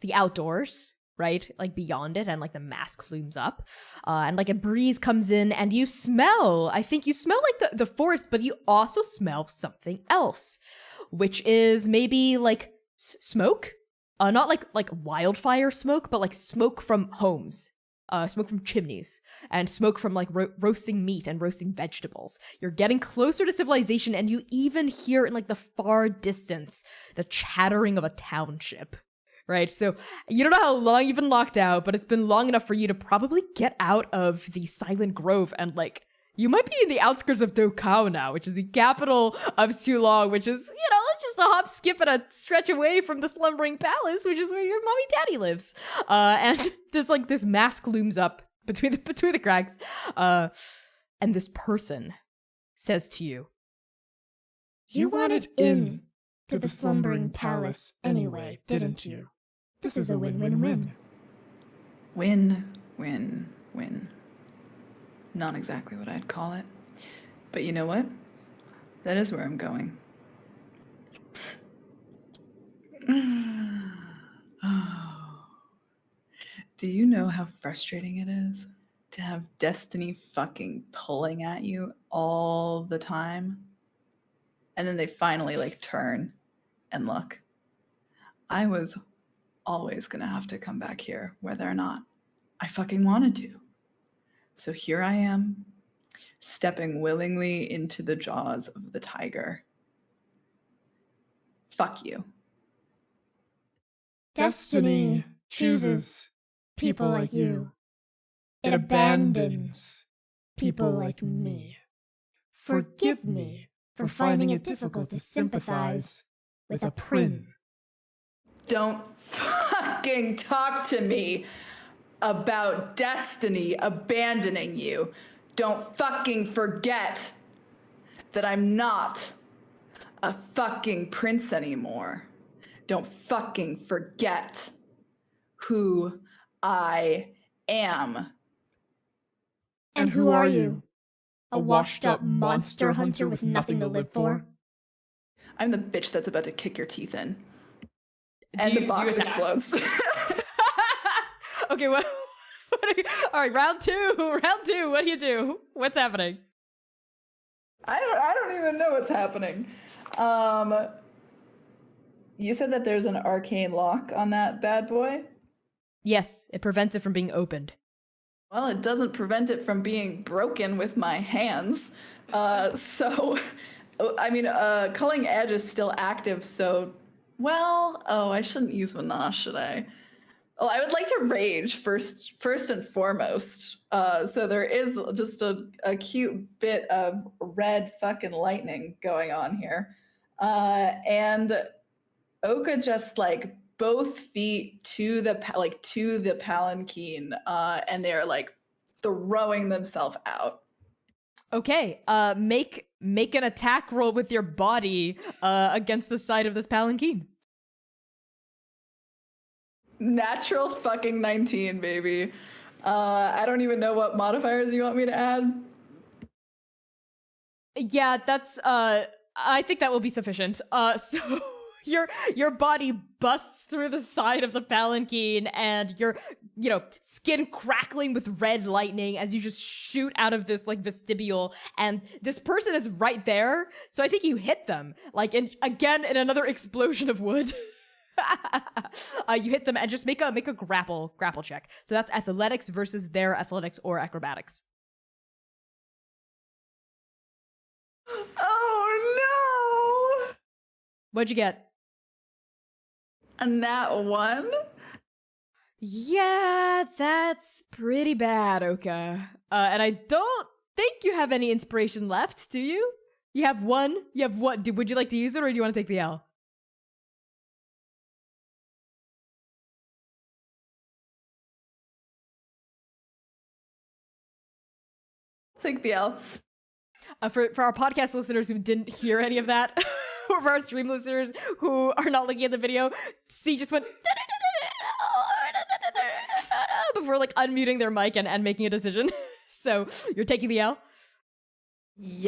the outdoors, right? Like beyond it, and like the mask looms up, and like a breeze comes in, and you smell. I think you smell like the forest, but you also smell something else, which is maybe like smoke. Not like wildfire smoke, but like smoke from homes. Smoke from chimneys, and smoke from like roasting meat and roasting vegetables. You're getting closer to civilization, and you even hear in like the far distance the chattering of a township, right? So you don't know how long you've been locked out, but it's been long enough for you to probably get out of the Silent Grove, and like you might be in the outskirts of Dokao now, which is the capital of Sulong, which is, you know, just a hop, skip, and a stretch away from the slumbering palace, which is where your mommy daddy lives. And this like this mask looms up between the cracks, and this person says to you, You wanted in to the slumbering palace anyway, didn't you? This is a win-win-win. Win, win, win. Not exactly what I'd call it. But you know what? That is where I'm going. Oh. Do you know how frustrating it is to have destiny fucking pulling at you all the time? And then they finally like turn and look. I was always gonna have to come back here, whether or not I fucking wanted to. So here I am, stepping willingly into the jaws of the tiger. Fuck you. Destiny chooses people like you. It abandons people like me. Forgive me for finding it difficult to sympathize with a prin. Don't fucking talk to me about destiny abandoning you. Don't fucking forget that I'm not a fucking prince anymore. Don't fucking forget who I am. And who are you? A washed-up monster hunter with nothing to live for? I'm the bitch that's about to kick your teeth in. Do And you- the do you box attack? explodes. okay, what all right, round two, what do you do? What's happening? I don't even know what's happening. You said that there's an arcane lock on that bad boy? Yes, it prevents it from being opened. Well, it doesn't prevent it from being broken with my hands. So, I mean, Culling Edge is still active, so, well, oh, I shouldn't use Vanash, should I? Well, I would like to rage first and foremost. So there is just a cute bit of red fucking lightning going on here. And Oka just like both feet to the palanquin, and they're like throwing themselves out. Okay, make an attack roll with your body against the side of this palanquin. Natural fucking 19, baby. I don't even know what modifiers you want me to add. Yeah, that's I think that will be sufficient. So your body busts through the side of the palanquin, and your skin crackling with red lightning as you just shoot out of this like vestibule, and this person is right there. So I think you hit them in another explosion of wood. You hit them and just make a grapple check. So that's athletics versus their athletics or acrobatics. Oh no! What'd you get? A nat 1? Yeah, that's pretty bad, Oka. And I don't think you have any inspiration left, do you? You have one? You have what? Would you like to use it, or do you want to take the L? Take the L. For our podcast listeners who didn't hear any of that, or for our stream listeners who are not looking at the video, C just went before like unmuting their mic and making a decision. So you're taking the L? Yeah.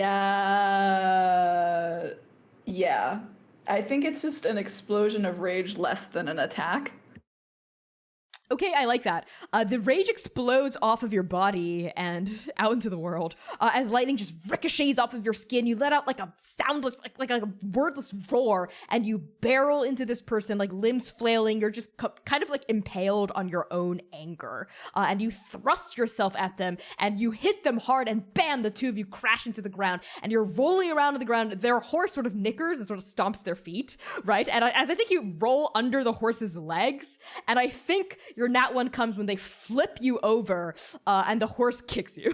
Yeah. I think it's just an explosion of rage less than an attack. Okay, I like that. The rage explodes off of your body and out into the world. As lightning just ricochets off of your skin, you let out like a soundless, like a wordless roar, and you barrel into this person, like limbs flailing. You're just kind of like impaled on your own anger. And you thrust yourself at them, and you hit them hard, and bam, the two of you crash into the ground, and you're rolling around on the ground. Their horse sort of nickers and sort of stomps their feet, right? And as I think you roll under the horse's legs, and I think your nat 1 comes when they flip you over, and the horse kicks you.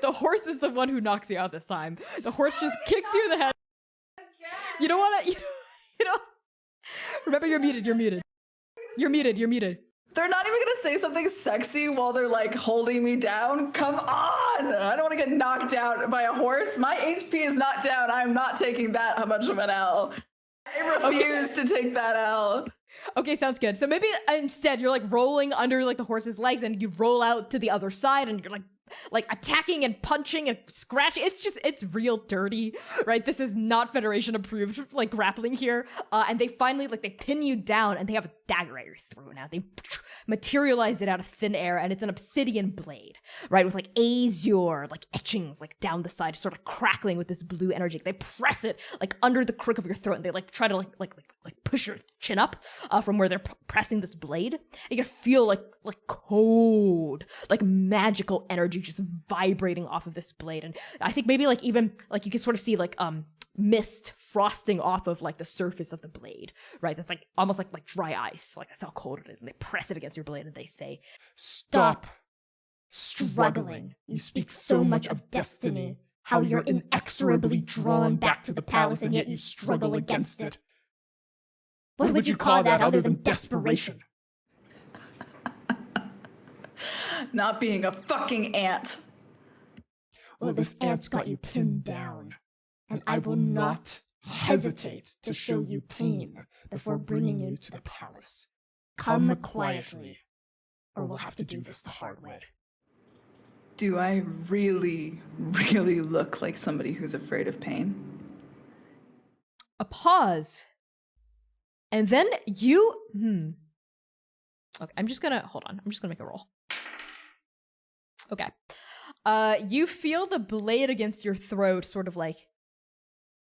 The horse is the one who knocks you out this time. The horse just kicks you in the head. You don't want to, you know. Remember, you're muted. You're muted. You're muted. You're muted. They're not even gonna say something sexy while they're like holding me down. Come on! I don't want to get knocked out by a horse. My HP is not down. I'm not taking that much of an L. I refuse to take that L. Okay, sounds good. So maybe instead you're like rolling under like the horse's legs, and you roll out to the other side, and you're like attacking and punching and scratching. It's real dirty, right? This is not Federation approved like grappling here. And they finally they pin you down, and they have a dagger at your throat now. They materialize it out of thin air, and it's an obsidian blade, right? With like azure like etchings like down the side, sort of crackling with this blue energy. They press it like under the crook of your throat, and they like try to like push your chin up from where they're pressing this blade. You can feel like cold, like magical energy just vibrating off of this blade. And I think maybe like even like you can sort of see like mist frosting off of like the surface of the blade, right? That's like almost like dry ice. Like that's how cold it is. And they press it against your blade, and they say, "Stop struggling. You speak so much of destiny, how you're inexorably drawn back to the palace, and yet you struggle against it. What would you call that other than desperation?" Not being a fucking ant. Well, this ant's got you pinned down, and I will not hesitate to show you pain before bringing you to the palace. Come quietly, or we'll have to do this the hard way. Do I really, really look like somebody who's afraid of pain? a pause, and then you okay, I'm just gonna make a roll. Okay. You feel the blade against your throat sort of like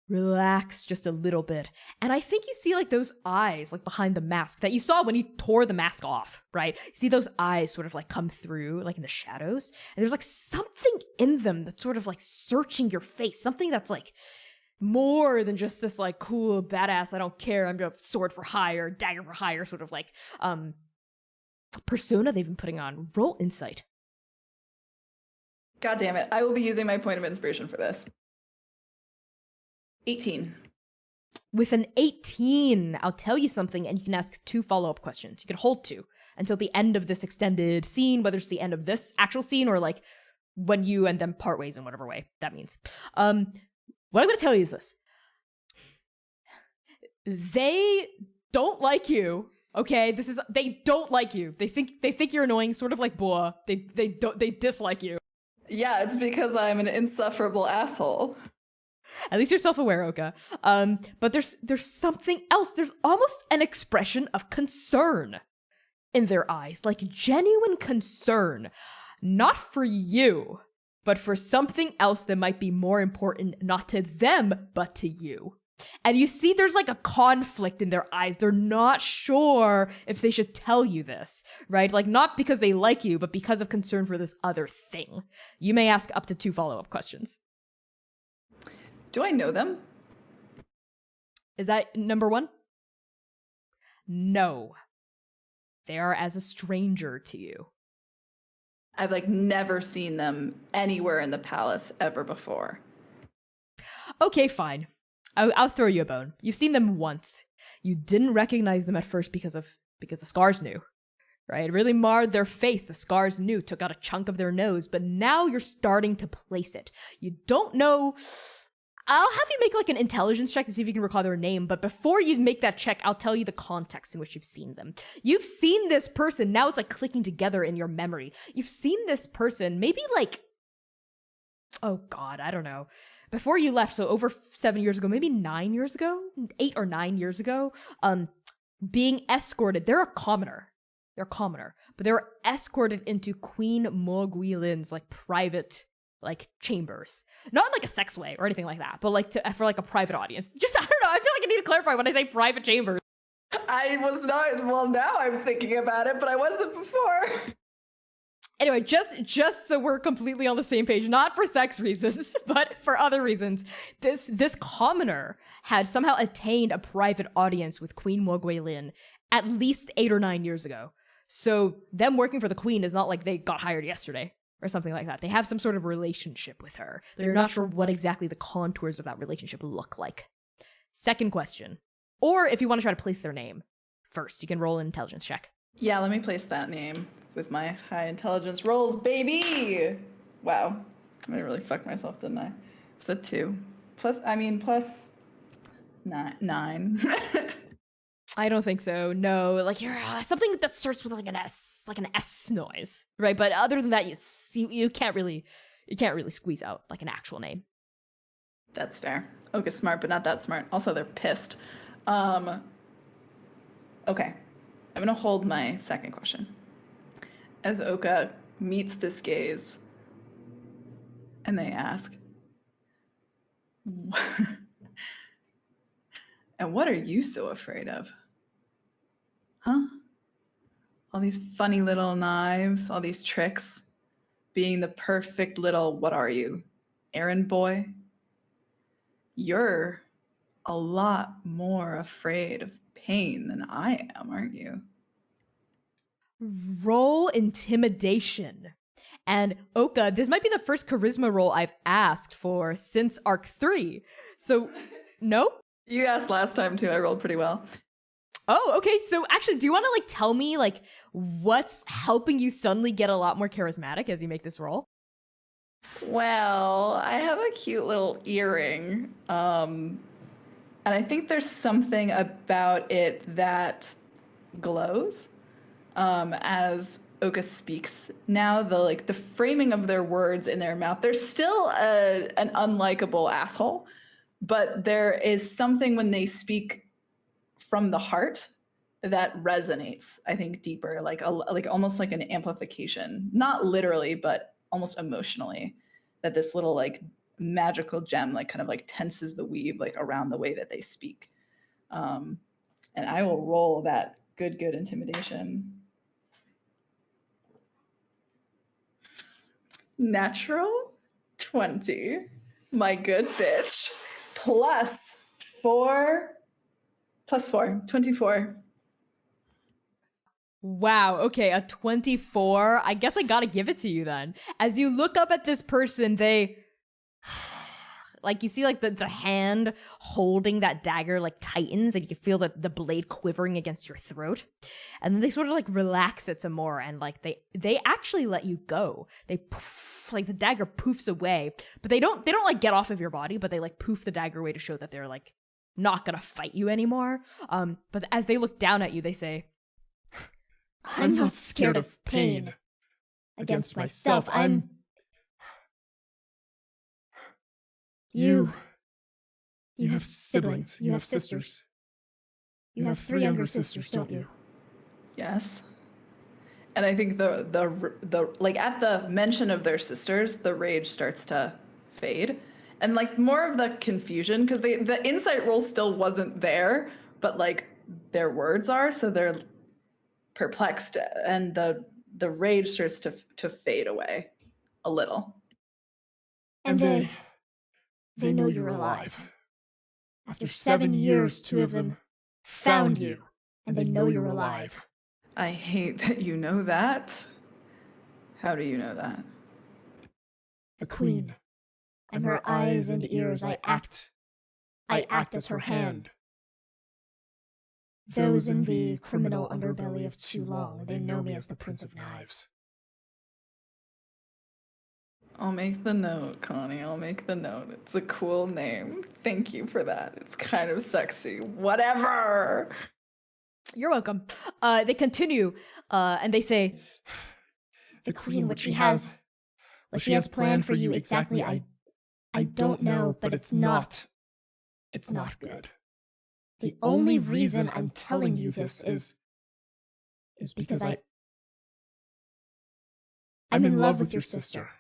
relax just a little bit. And I think you see like those eyes like behind the mask that you saw when you tore the mask off, right? You see those eyes sort of like come through like in the shadows. And there's like something in them that's sort of like searching your face. Something that's like more than just this like cool, badass, I don't care, I'm gonna sword for hire, dagger for hire sort of like persona they've been putting on. Roll insight. God damn it. I will be using my point of inspiration for this. 18. With an 18, I'll tell you something, and you can ask 2 follow-up questions. You can hold 2 until the end of this extended scene, whether it's the end of this actual scene or like when you and them part ways in whatever way that means. What I'm going to tell you is this. They don't like you. Okay, they don't like you. They think you're annoying, sort of like Boa. They dislike you. Yeah, it's because I'm an insufferable asshole. At least you're self-aware, Oka. But there's something else. There's almost an expression of concern in their eyes, like genuine concern. Not for you, but for something else that might be more important, not to them, but to you. And you see there's like a conflict in their eyes. They're not sure if they should tell you this, right? Like not because they like you, but because of concern for this other thing. You may ask up to 2 follow-up questions. Do I know them? Is that number 1? No. They are as a stranger to you. I've like never seen them anywhere in the palace ever before. Okay, fine. I'll throw you a bone. You've seen them once. You didn't recognize them at first because the scars knew, right? It really marred their face. The scars knew, took out a chunk of their nose, but now you're starting to place it. You don't know. I'll have you make like an intelligence check to see if you can recall their name, but before you make that check, I'll tell you the context in which you've seen them. You've seen this person. Now it's like clicking together in your memory. You've seen this person maybe like, oh God, I don't know. Before you left, so over 7 years ago, maybe 9 years ago, 8 or 9 years ago, being escorted. They're a commoner. But they were escorted into Queen Mogwilin's like private like chambers. Not in like a sex way or anything like that, but like for like a private audience. Just, I don't know, I feel like I need to clarify when I say private chambers. I was not, well, now I'm thinking about it, but I wasn't before. Anyway, just so we're completely on the same page, not for sex reasons, but for other reasons, this commoner had somehow attained a private audience with Queen Mogwelin at least 8 or 9 years ago. So them working for the queen is not like they got hired yesterday or something like that. They have some sort of relationship with her. They're not sure what exactly the contours of that relationship look like. Second question. Or if you want to try to place their name first, you can roll an intelligence check. Yeah, let me place that name with my high intelligence rolls, baby! Wow. I really fucked myself, didn't I? It's the 2. Plus 9. I don't think so. No, like you're something that starts with like an S noise, right? But other than that, you can't really squeeze out like an actual name. That's fair. Oka's smart, but not that smart. Also, they're pissed. Okay. I'm gonna hold my second question. As Oka meets this gaze, and they ask, and what are you so afraid of? Huh? All these funny little knives, all these tricks, being the perfect little, what are you, errand boy? You're a lot more afraid of pain than I am, aren't you? Roll intimidation. And Oka, this might be the first charisma roll I've asked for since Arc 3. So, no? You asked last time too. I rolled pretty well. Oh, okay. So actually, do you want to like tell me like what's helping you suddenly get a lot more charismatic as you make this roll? Well, I have a cute little earring. And I think there's something about it that glows. As Oka speaks now, the framing of their words in their mouth, they're still an unlikable asshole, but there is something when they speak from the heart that resonates, I think, deeper, like almost like an amplification, not literally, but almost emotionally, that this little like magical gem like kind of like tenses the weave like around the way that they speak. And I will roll that good intimidation. Natural 20, my good bitch, plus 4, 24. Wow, okay, a 24. I guess I gotta give it to you then. As you look up at this person, they... like, you see, like, the hand holding that dagger, like, tightens, and you can feel the blade quivering against your throat. And then they sort of, like, relax it some more, and, like, they actually let you go. They poof, like, the dagger poofs away. But they don't, like, get off of your body, but they, like, poof the dagger away to show that they're, like, not gonna fight you anymore. But as they look down at you, they say... I'm not scared of pain. Against myself, I'm... You You have siblings. You have sisters. You have 3 younger sisters, don't you? Yes. And I think the like at the mention of their sisters, the rage starts to fade, and like more of the confusion, because the insight roll still wasn't there, but like their words are, so they're perplexed, and the rage starts to fade away a little. And they know you're alive. After 7 years, 2 of them found you, and they know you're alive. I hate that you know that. How do you know that? The Queen. I'm her eyes and ears. I act as her hand. Those in the criminal underbelly of too long, they know me as the Prince of Knives. I'll make the note, Connie. I'll make the note. It's a cool name. Thank you for that. It's kind of sexy. Whatever. You're welcome. They continue, and they say, The Queen, what she has planned for you exactly, I don't know, but it's not good. The only reason I'm telling you this is because I'm in love with your sister.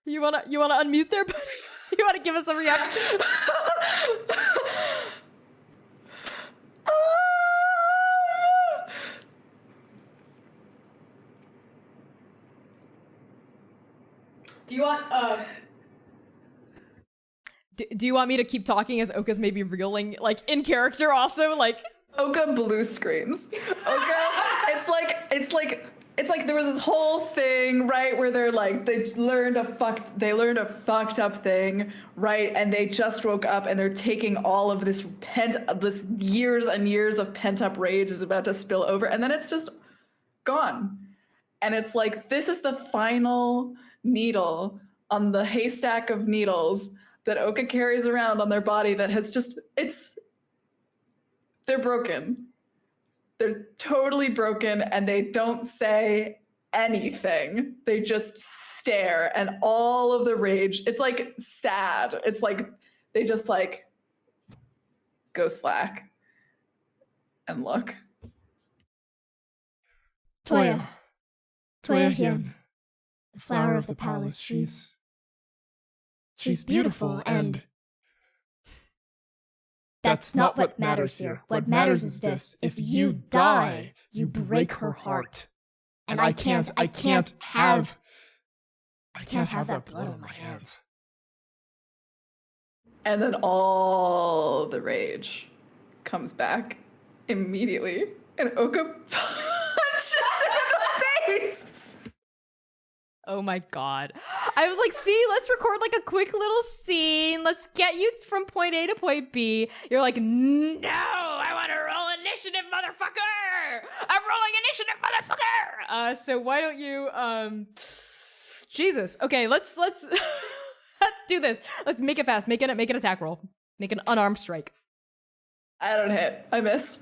You wanna unmute there, buddy? You wanna give us a reaction? Do you want do you want me to keep talking as Oka's maybe reeling, like in character also, like Oka blue screens. Oka, it's like there was this whole thing, right, where they're like they learned a fucked up thing, right, and they just woke up and they're taking all of this years and years of pent up rage is about to spill over, and then it's just gone, and it's like this is the final needle on the haystack of needles that Oka carries around on their body that has just they're broken. They're totally broken, and they don't say anything. They just stare, and all of the rage, it's like sad. It's like they just like go slack and look. Toya Hyun, the flower of the palace, she's beautiful, and that's not what matters here. What matters is this: if you die, you break her heart. And I can't have that blood on my hands. And then all the rage comes back immediately, and Oka punches him in the face. oh my god. I was like, see, let's record like a quick little scene. Let's get you from point A to point B. You're like, no, I want to roll initiative, motherfucker. I'm rolling initiative, motherfucker. So why don't you, Jesus. Okay, let's let's do this. Let's make it fast. Make an attack roll. Make an unarmed strike. I don't hit. I miss.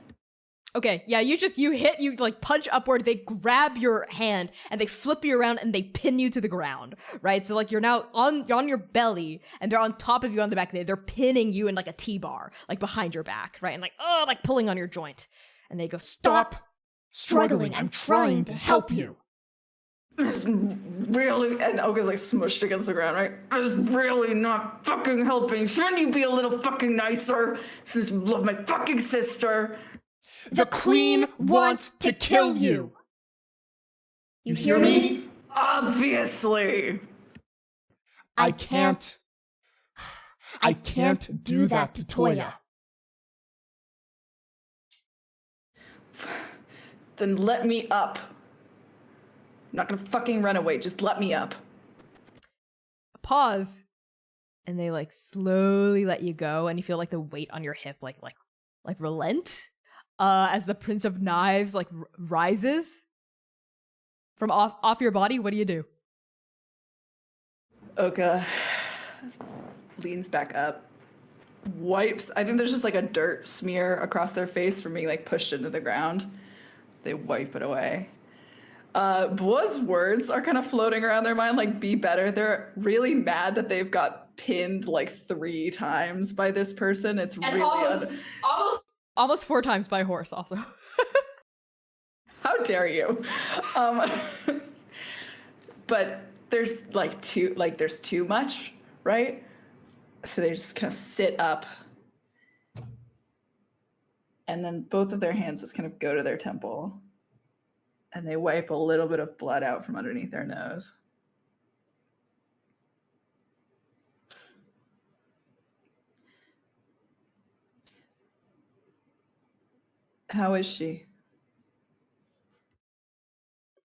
Okay, yeah, you hit, you like punch upward, they grab your hand, and they flip you around, and they pin you to the ground, right? So like you're now on your belly, and they're on top of you on the back, they're pinning you in like a T-bar, like behind your back, right? And like, oh, like pulling on your joint. And they go, Stop struggling, I'm trying to help you. It's really, and Oka's like smushed against the ground, right? It's really not fucking helping. Shouldn't you be a little fucking nicer since you love my fucking sister? The Queen wants to kill you. You hear me? Obviously. I can't do that to Toya. Then let me up. I'm not gonna fucking run away. Just let me up. pause, and they like slowly let you go, and you feel like the weight on your hip like relent as the Prince of Knives like rises from off your body. What do you do? Oka leans back up, wipes. I think there's just like a dirt smear across their face from being like pushed into the ground. They wipe it away. Boa's words are kind of floating around their mind, like "be better." They're really mad that they've got pinned like 3 times by this person. It's And really almost 4 times by horse also. how dare you? But there's there's too much, right? So they just kind of sit up, and then both of their hands just kind of go to their temple, and they wipe a little bit of blood out from underneath their nose. How is she?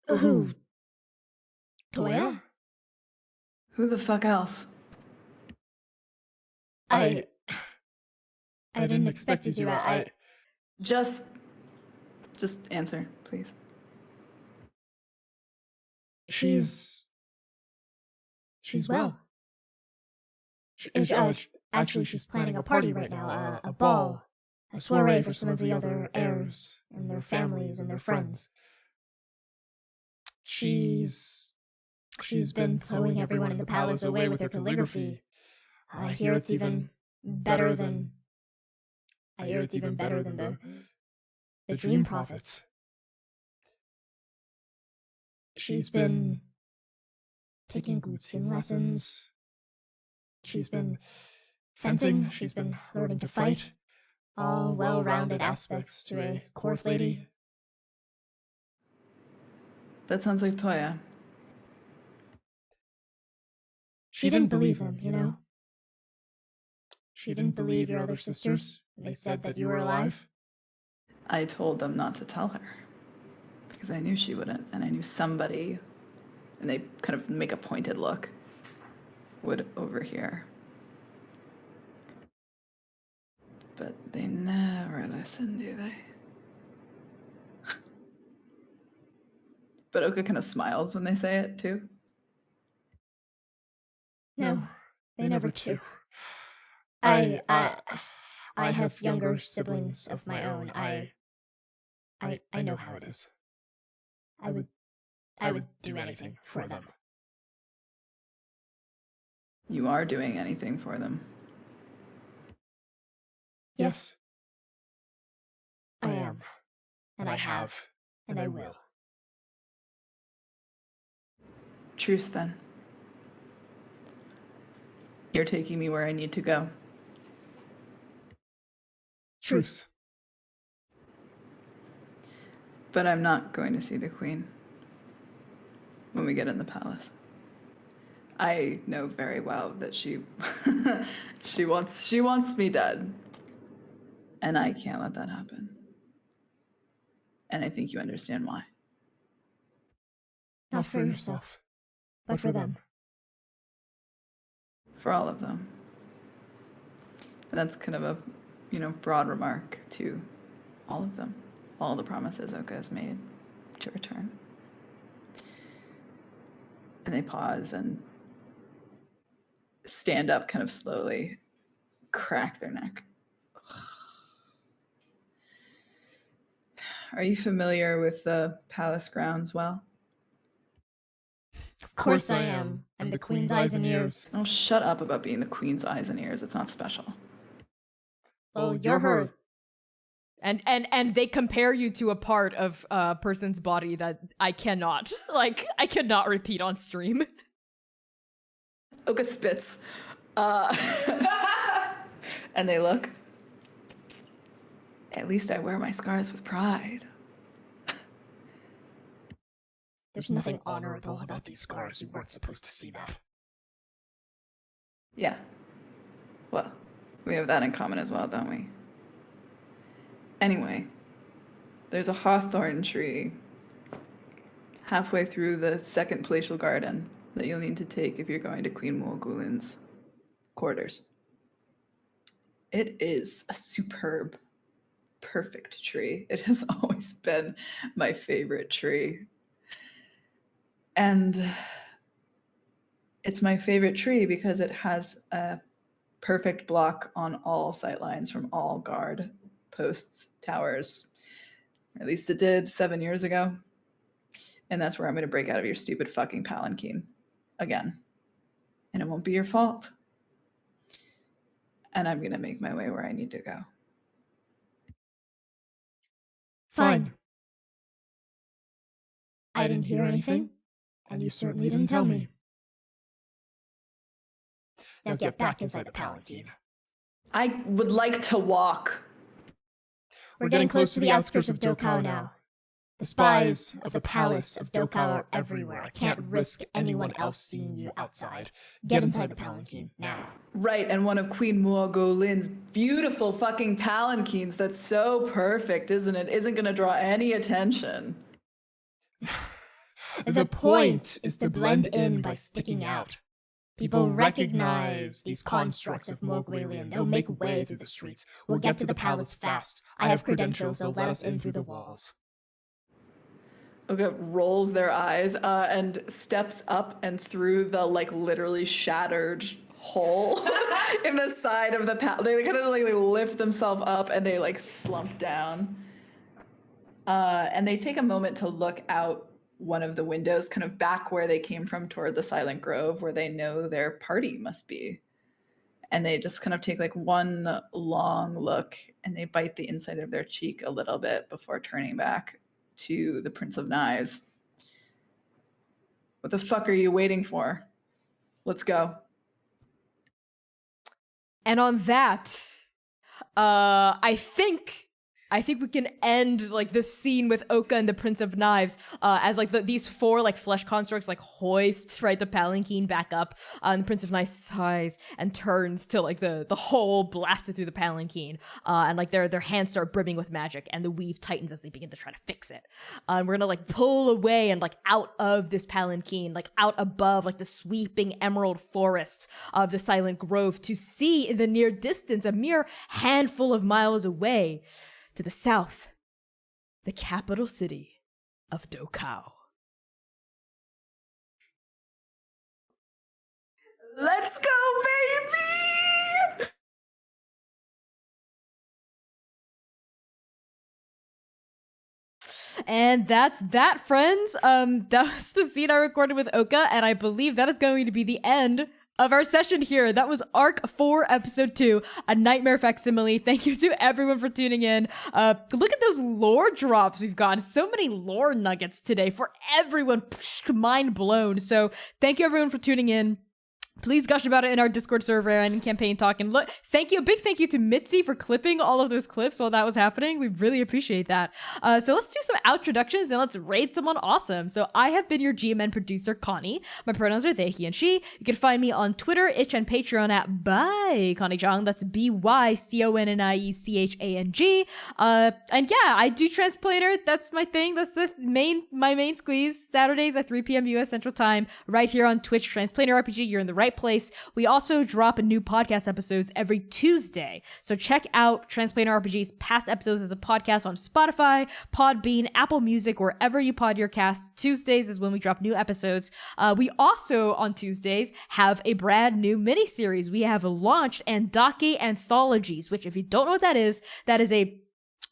Who? Toya? Who the fuck else? I didn't expect you to. I Just answer, please. she's well. Actually, she's planning a party right now, a ball, a soiree for some of the other heirs and their families and their friends. She's been blowing everyone in the palace away with her calligraphy. I hear it's even better than the dream prophets. She's been taking Guzhin lessons. She's been fencing. She's been learning to fight. All well-rounded aspects to a court lady. That sounds like Toya. She didn't believe them, you know? She didn't believe your other sisters when they said that you were alive. I told them not to tell her because I knew she wouldn't, and I knew somebody, and they kind of make a pointed look, would overhear. But they never listen, do they? But Oka kind of smiles when they say it, too. No, they never do. I have younger siblings of my own. I know how it is. I would do anything for them. You are doing anything for them. Yes. I am. And I have. And I will. Truce, then. You're taking me where I need to go. Truce. But I'm not going to see the queen when we get in the palace. I know very well that she wants me dead. And I can't let that happen. And I think you understand why. Not for yourself, but for them. For all of them. And that's kind of a, broad remark to all of them. All the promises Oka has made to return. And they pause and stand up kind of slowly, crack their neck. Are you familiar with the palace grounds well? Of course I am. I'm the queen's eyes and ears. Oh, shut up about being the queen's eyes and ears. It's not special. Well, you're her. And they compare you to a part of a person's body that I cannot repeat on stream. Oka spits. And they look. At least I wear my scars with pride. There's nothing honorable about these scars. You weren't supposed to see that. Yeah. Well, we have that in common as well, don't we? Anyway, there's a hawthorn tree halfway through the second palatial garden that you'll need to take if you're going to Queen Mulgulin's quarters. It is a superb, perfect tree. It has always been my favorite tree. And it's my favorite tree because it has a perfect block on all sight lines from all guard posts, towers. At least it did 7 years ago. And that's where I'm going to break out of your stupid fucking palanquin again. And it won't be your fault. And I'm going to make my way where I need to go. Fine. I didn't hear anything, and you certainly didn't tell me. Now get back inside the palanquin. I would like to walk. We're getting close to the outskirts of Dokao now. The spies of the palace of Dokao are everywhere. I can't risk anyone else seeing you outside. Get inside the palanquin now. Right, and one of Queen Muogolin's beautiful fucking palanquins that's so perfect, isn't it? Isn't going to draw any attention. The point is to blend in by sticking out. People recognize these constructs of Mogwalian. They'll make way through the streets. We'll get to the palace fast. I have credentials. They'll let us in through the walls. Oka rolls their eyes and steps up and through the like literally shattered hole in the side of the palace. They kind of like lift themselves up and they like slump down. And they take a moment to look out one of the windows, kind of back where they came from toward the Silent Grove, where they know their party must be. And they just kind of take like one long look and they bite the inside of their cheek a little bit before turning back to the Prince of Knives. What the fuck are you waiting for? Let's go. And on that, I think we can end like this scene with Oka and the Prince of Knives as like these four like flesh constructs like hoist right the palanquin back up, and the Prince of Knives sighs and turns to like the hole blasted through the palanquin, and like their hands start brimming with magic and the weave tightens as they begin to try to fix it. And we're gonna like pull away and like out of this palanquin, like out above like the sweeping emerald forest of the Silent Grove, to see in the near distance, a mere handful of miles away, to the south, the capital city of Dokao. Let's go, baby! And that's that, friends. That was the scene I recorded with Oka, and I believe that is going to be the end of our session here. That was Arc 4, Episode 2, A Nightmare Facsimile. Thank you to everyone for tuning in. Look at those lore drops we've got. So many lore nuggets today for everyone. Mind blown. So thank you everyone for tuning in. Please gush about it in our Discord server and in Campaign Talk. And look, a big thank you to Mitzi for clipping all of those clips while that was happening. We really appreciate that. So let's do some outroductions and let's raid someone awesome. So I have been your GM and producer, Connie. My pronouns are they, he, and she. You can find me on Twitter, Itch, and Patreon at by Connie Chang. That's BYCONNIECHANG. And yeah, I do Transplanar. That's my thing. That's my main squeeze. Saturdays at 3 p.m. US Central Time, right here on Twitch. Transplanar RPG. You're in the right place. We also drop new podcast episodes every Tuesday. So check out Transplanar RPG's past episodes as a podcast on Spotify, Podbean, Apple Music, wherever you pod your casts. Tuesdays is when we drop new episodes. We also, on Tuesdays, have a brand new mini-series. We have launched Andake Anthologies, which if you don't know what that is a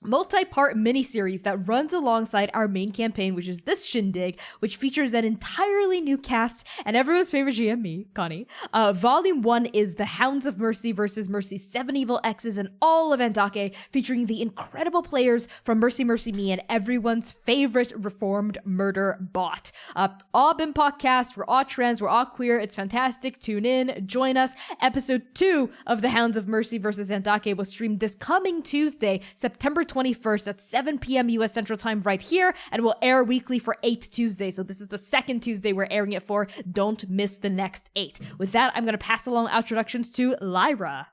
multi-part miniseries that runs alongside our main campaign, which is this shindig, which features an entirely new cast and everyone's favorite GM, me, Connie. Volume 1 is the Hounds of Mercy versus Mercy's 7 Evil Exes and all of Andake, featuring the incredible players from Mercy Mercy Me and everyone's favorite reformed murder bot. All BIMPOC cast, we're all trans, we're all queer, it's fantastic, tune in, join us. Episode 2 of the Hounds of Mercy versus Andake will stream this coming Tuesday, September 21st at 7 p.m. US Central Time right here, and will air weekly for 8 Tuesdays. So this is the second Tuesday we're airing it for. Don't miss the next 8. With that, I'm going to pass along introductions to Lyra.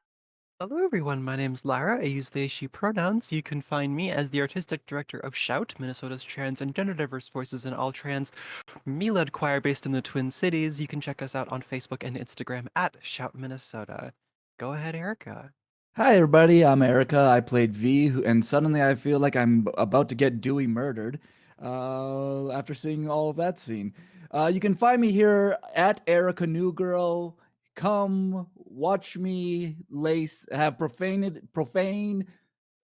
Hello everyone, my name's Lara. I use they, she pronouns. You can find me as the artistic director of Shout, Minnesota's trans and gender diverse voices in all trans me-led choir based in the Twin Cities. You can check us out on Facebook and Instagram at Shout Minnesota. Go ahead, Erica. Hi, everybody. I'm Erica. I played V, and suddenly I feel like I'm about to get Dewey murdered after seeing all of that scene. You can find me here at Erica Newgirl. Come watch me have profane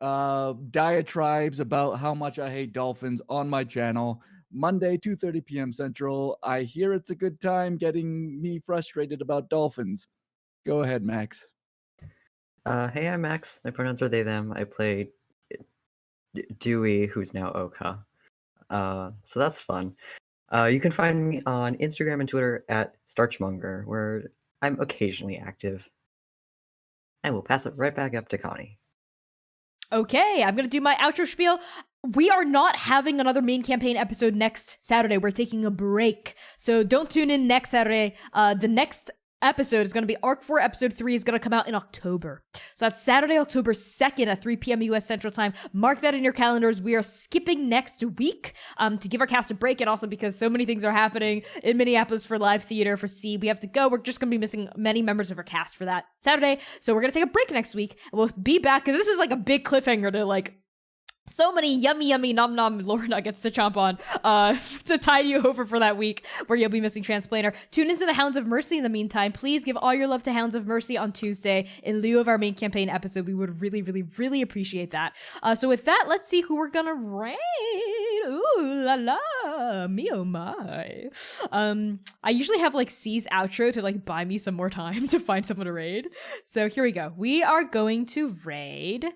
diatribes about how much I hate dolphins on my channel. Monday, 2:30 p.m. Central. I hear it's a good time getting me frustrated about dolphins. Go ahead, Max. Hey, I'm Max. My pronouns are they, them. I play Dewey, who's now Oka. So that's fun. You can find me on Instagram and Twitter at Starchmonger, where I'm occasionally active. I will pass it right back up to Connie. Okay, I'm gonna do my outro spiel. We are not having another main campaign episode next Saturday. We're taking a break. So don't tune in next Saturday. The next episode is going to be Arc 4 Episode 3 is going to come out in October. So that's Saturday, October 2nd at 3 p.m. US Central Time. Mark that in your calendars. We are skipping next week to give our cast a break, and also because so many things are happening in Minneapolis for live theater, for C. We have to go. We're just going to be missing many members of our cast for that Saturday. So we're going to take a break next week. And we'll be back because this is like a big cliffhanger to like so many yummy nom nom lore nuggets to chomp on to tide you over for that week where you'll be missing Transplanar. Tune into the Hounds of Mercy in the meantime. Please give all your love to Hounds of Mercy on Tuesday in lieu of our main campaign episode. We would really appreciate that. So with that, let's see who we're gonna raid. Ooh la la, me oh my. I usually have like C's outro to like buy me some more time to find someone to raid. So here we go. We are going to raid.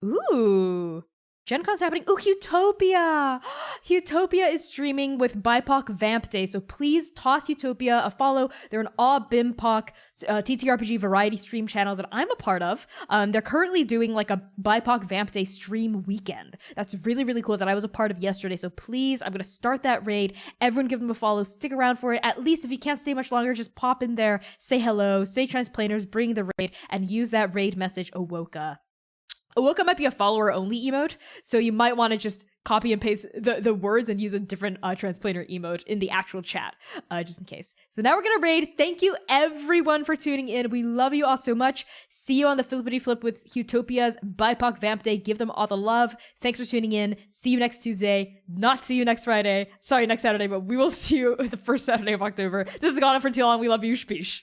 Ooh. Gen Con's happening. Ooh, Utopia! Utopia is streaming with BIPOC Vamp Day, so please toss Utopia a follow. They're an BIMPOC TTRPG variety stream channel that I'm a part of. They're currently doing like a BIPOC Vamp Day stream weekend. That's really cool that I was a part of yesterday, so please, I'm going to start that raid. Everyone give them a follow. Stick around for it. At least if you can't stay much longer, just pop in there, say hello, say Transplanars, bring the raid, and use that raid message, Awoka. Awoka might be a follower-only emote, so you might want to just copy and paste the words and use a different Transplanar emote in the actual chat, just in case. So now we're going to raid. Thank you, everyone, for tuning in. We love you all so much. See you on the Flippity Flip with Utopia's BIPOC Vamp Day. Give them all the love. Thanks for tuning in. See you next Tuesday. Not see you next Friday. Sorry, next Saturday, but we will see you the first Saturday of October. This has gone on for too long. We love you. Shpeesh.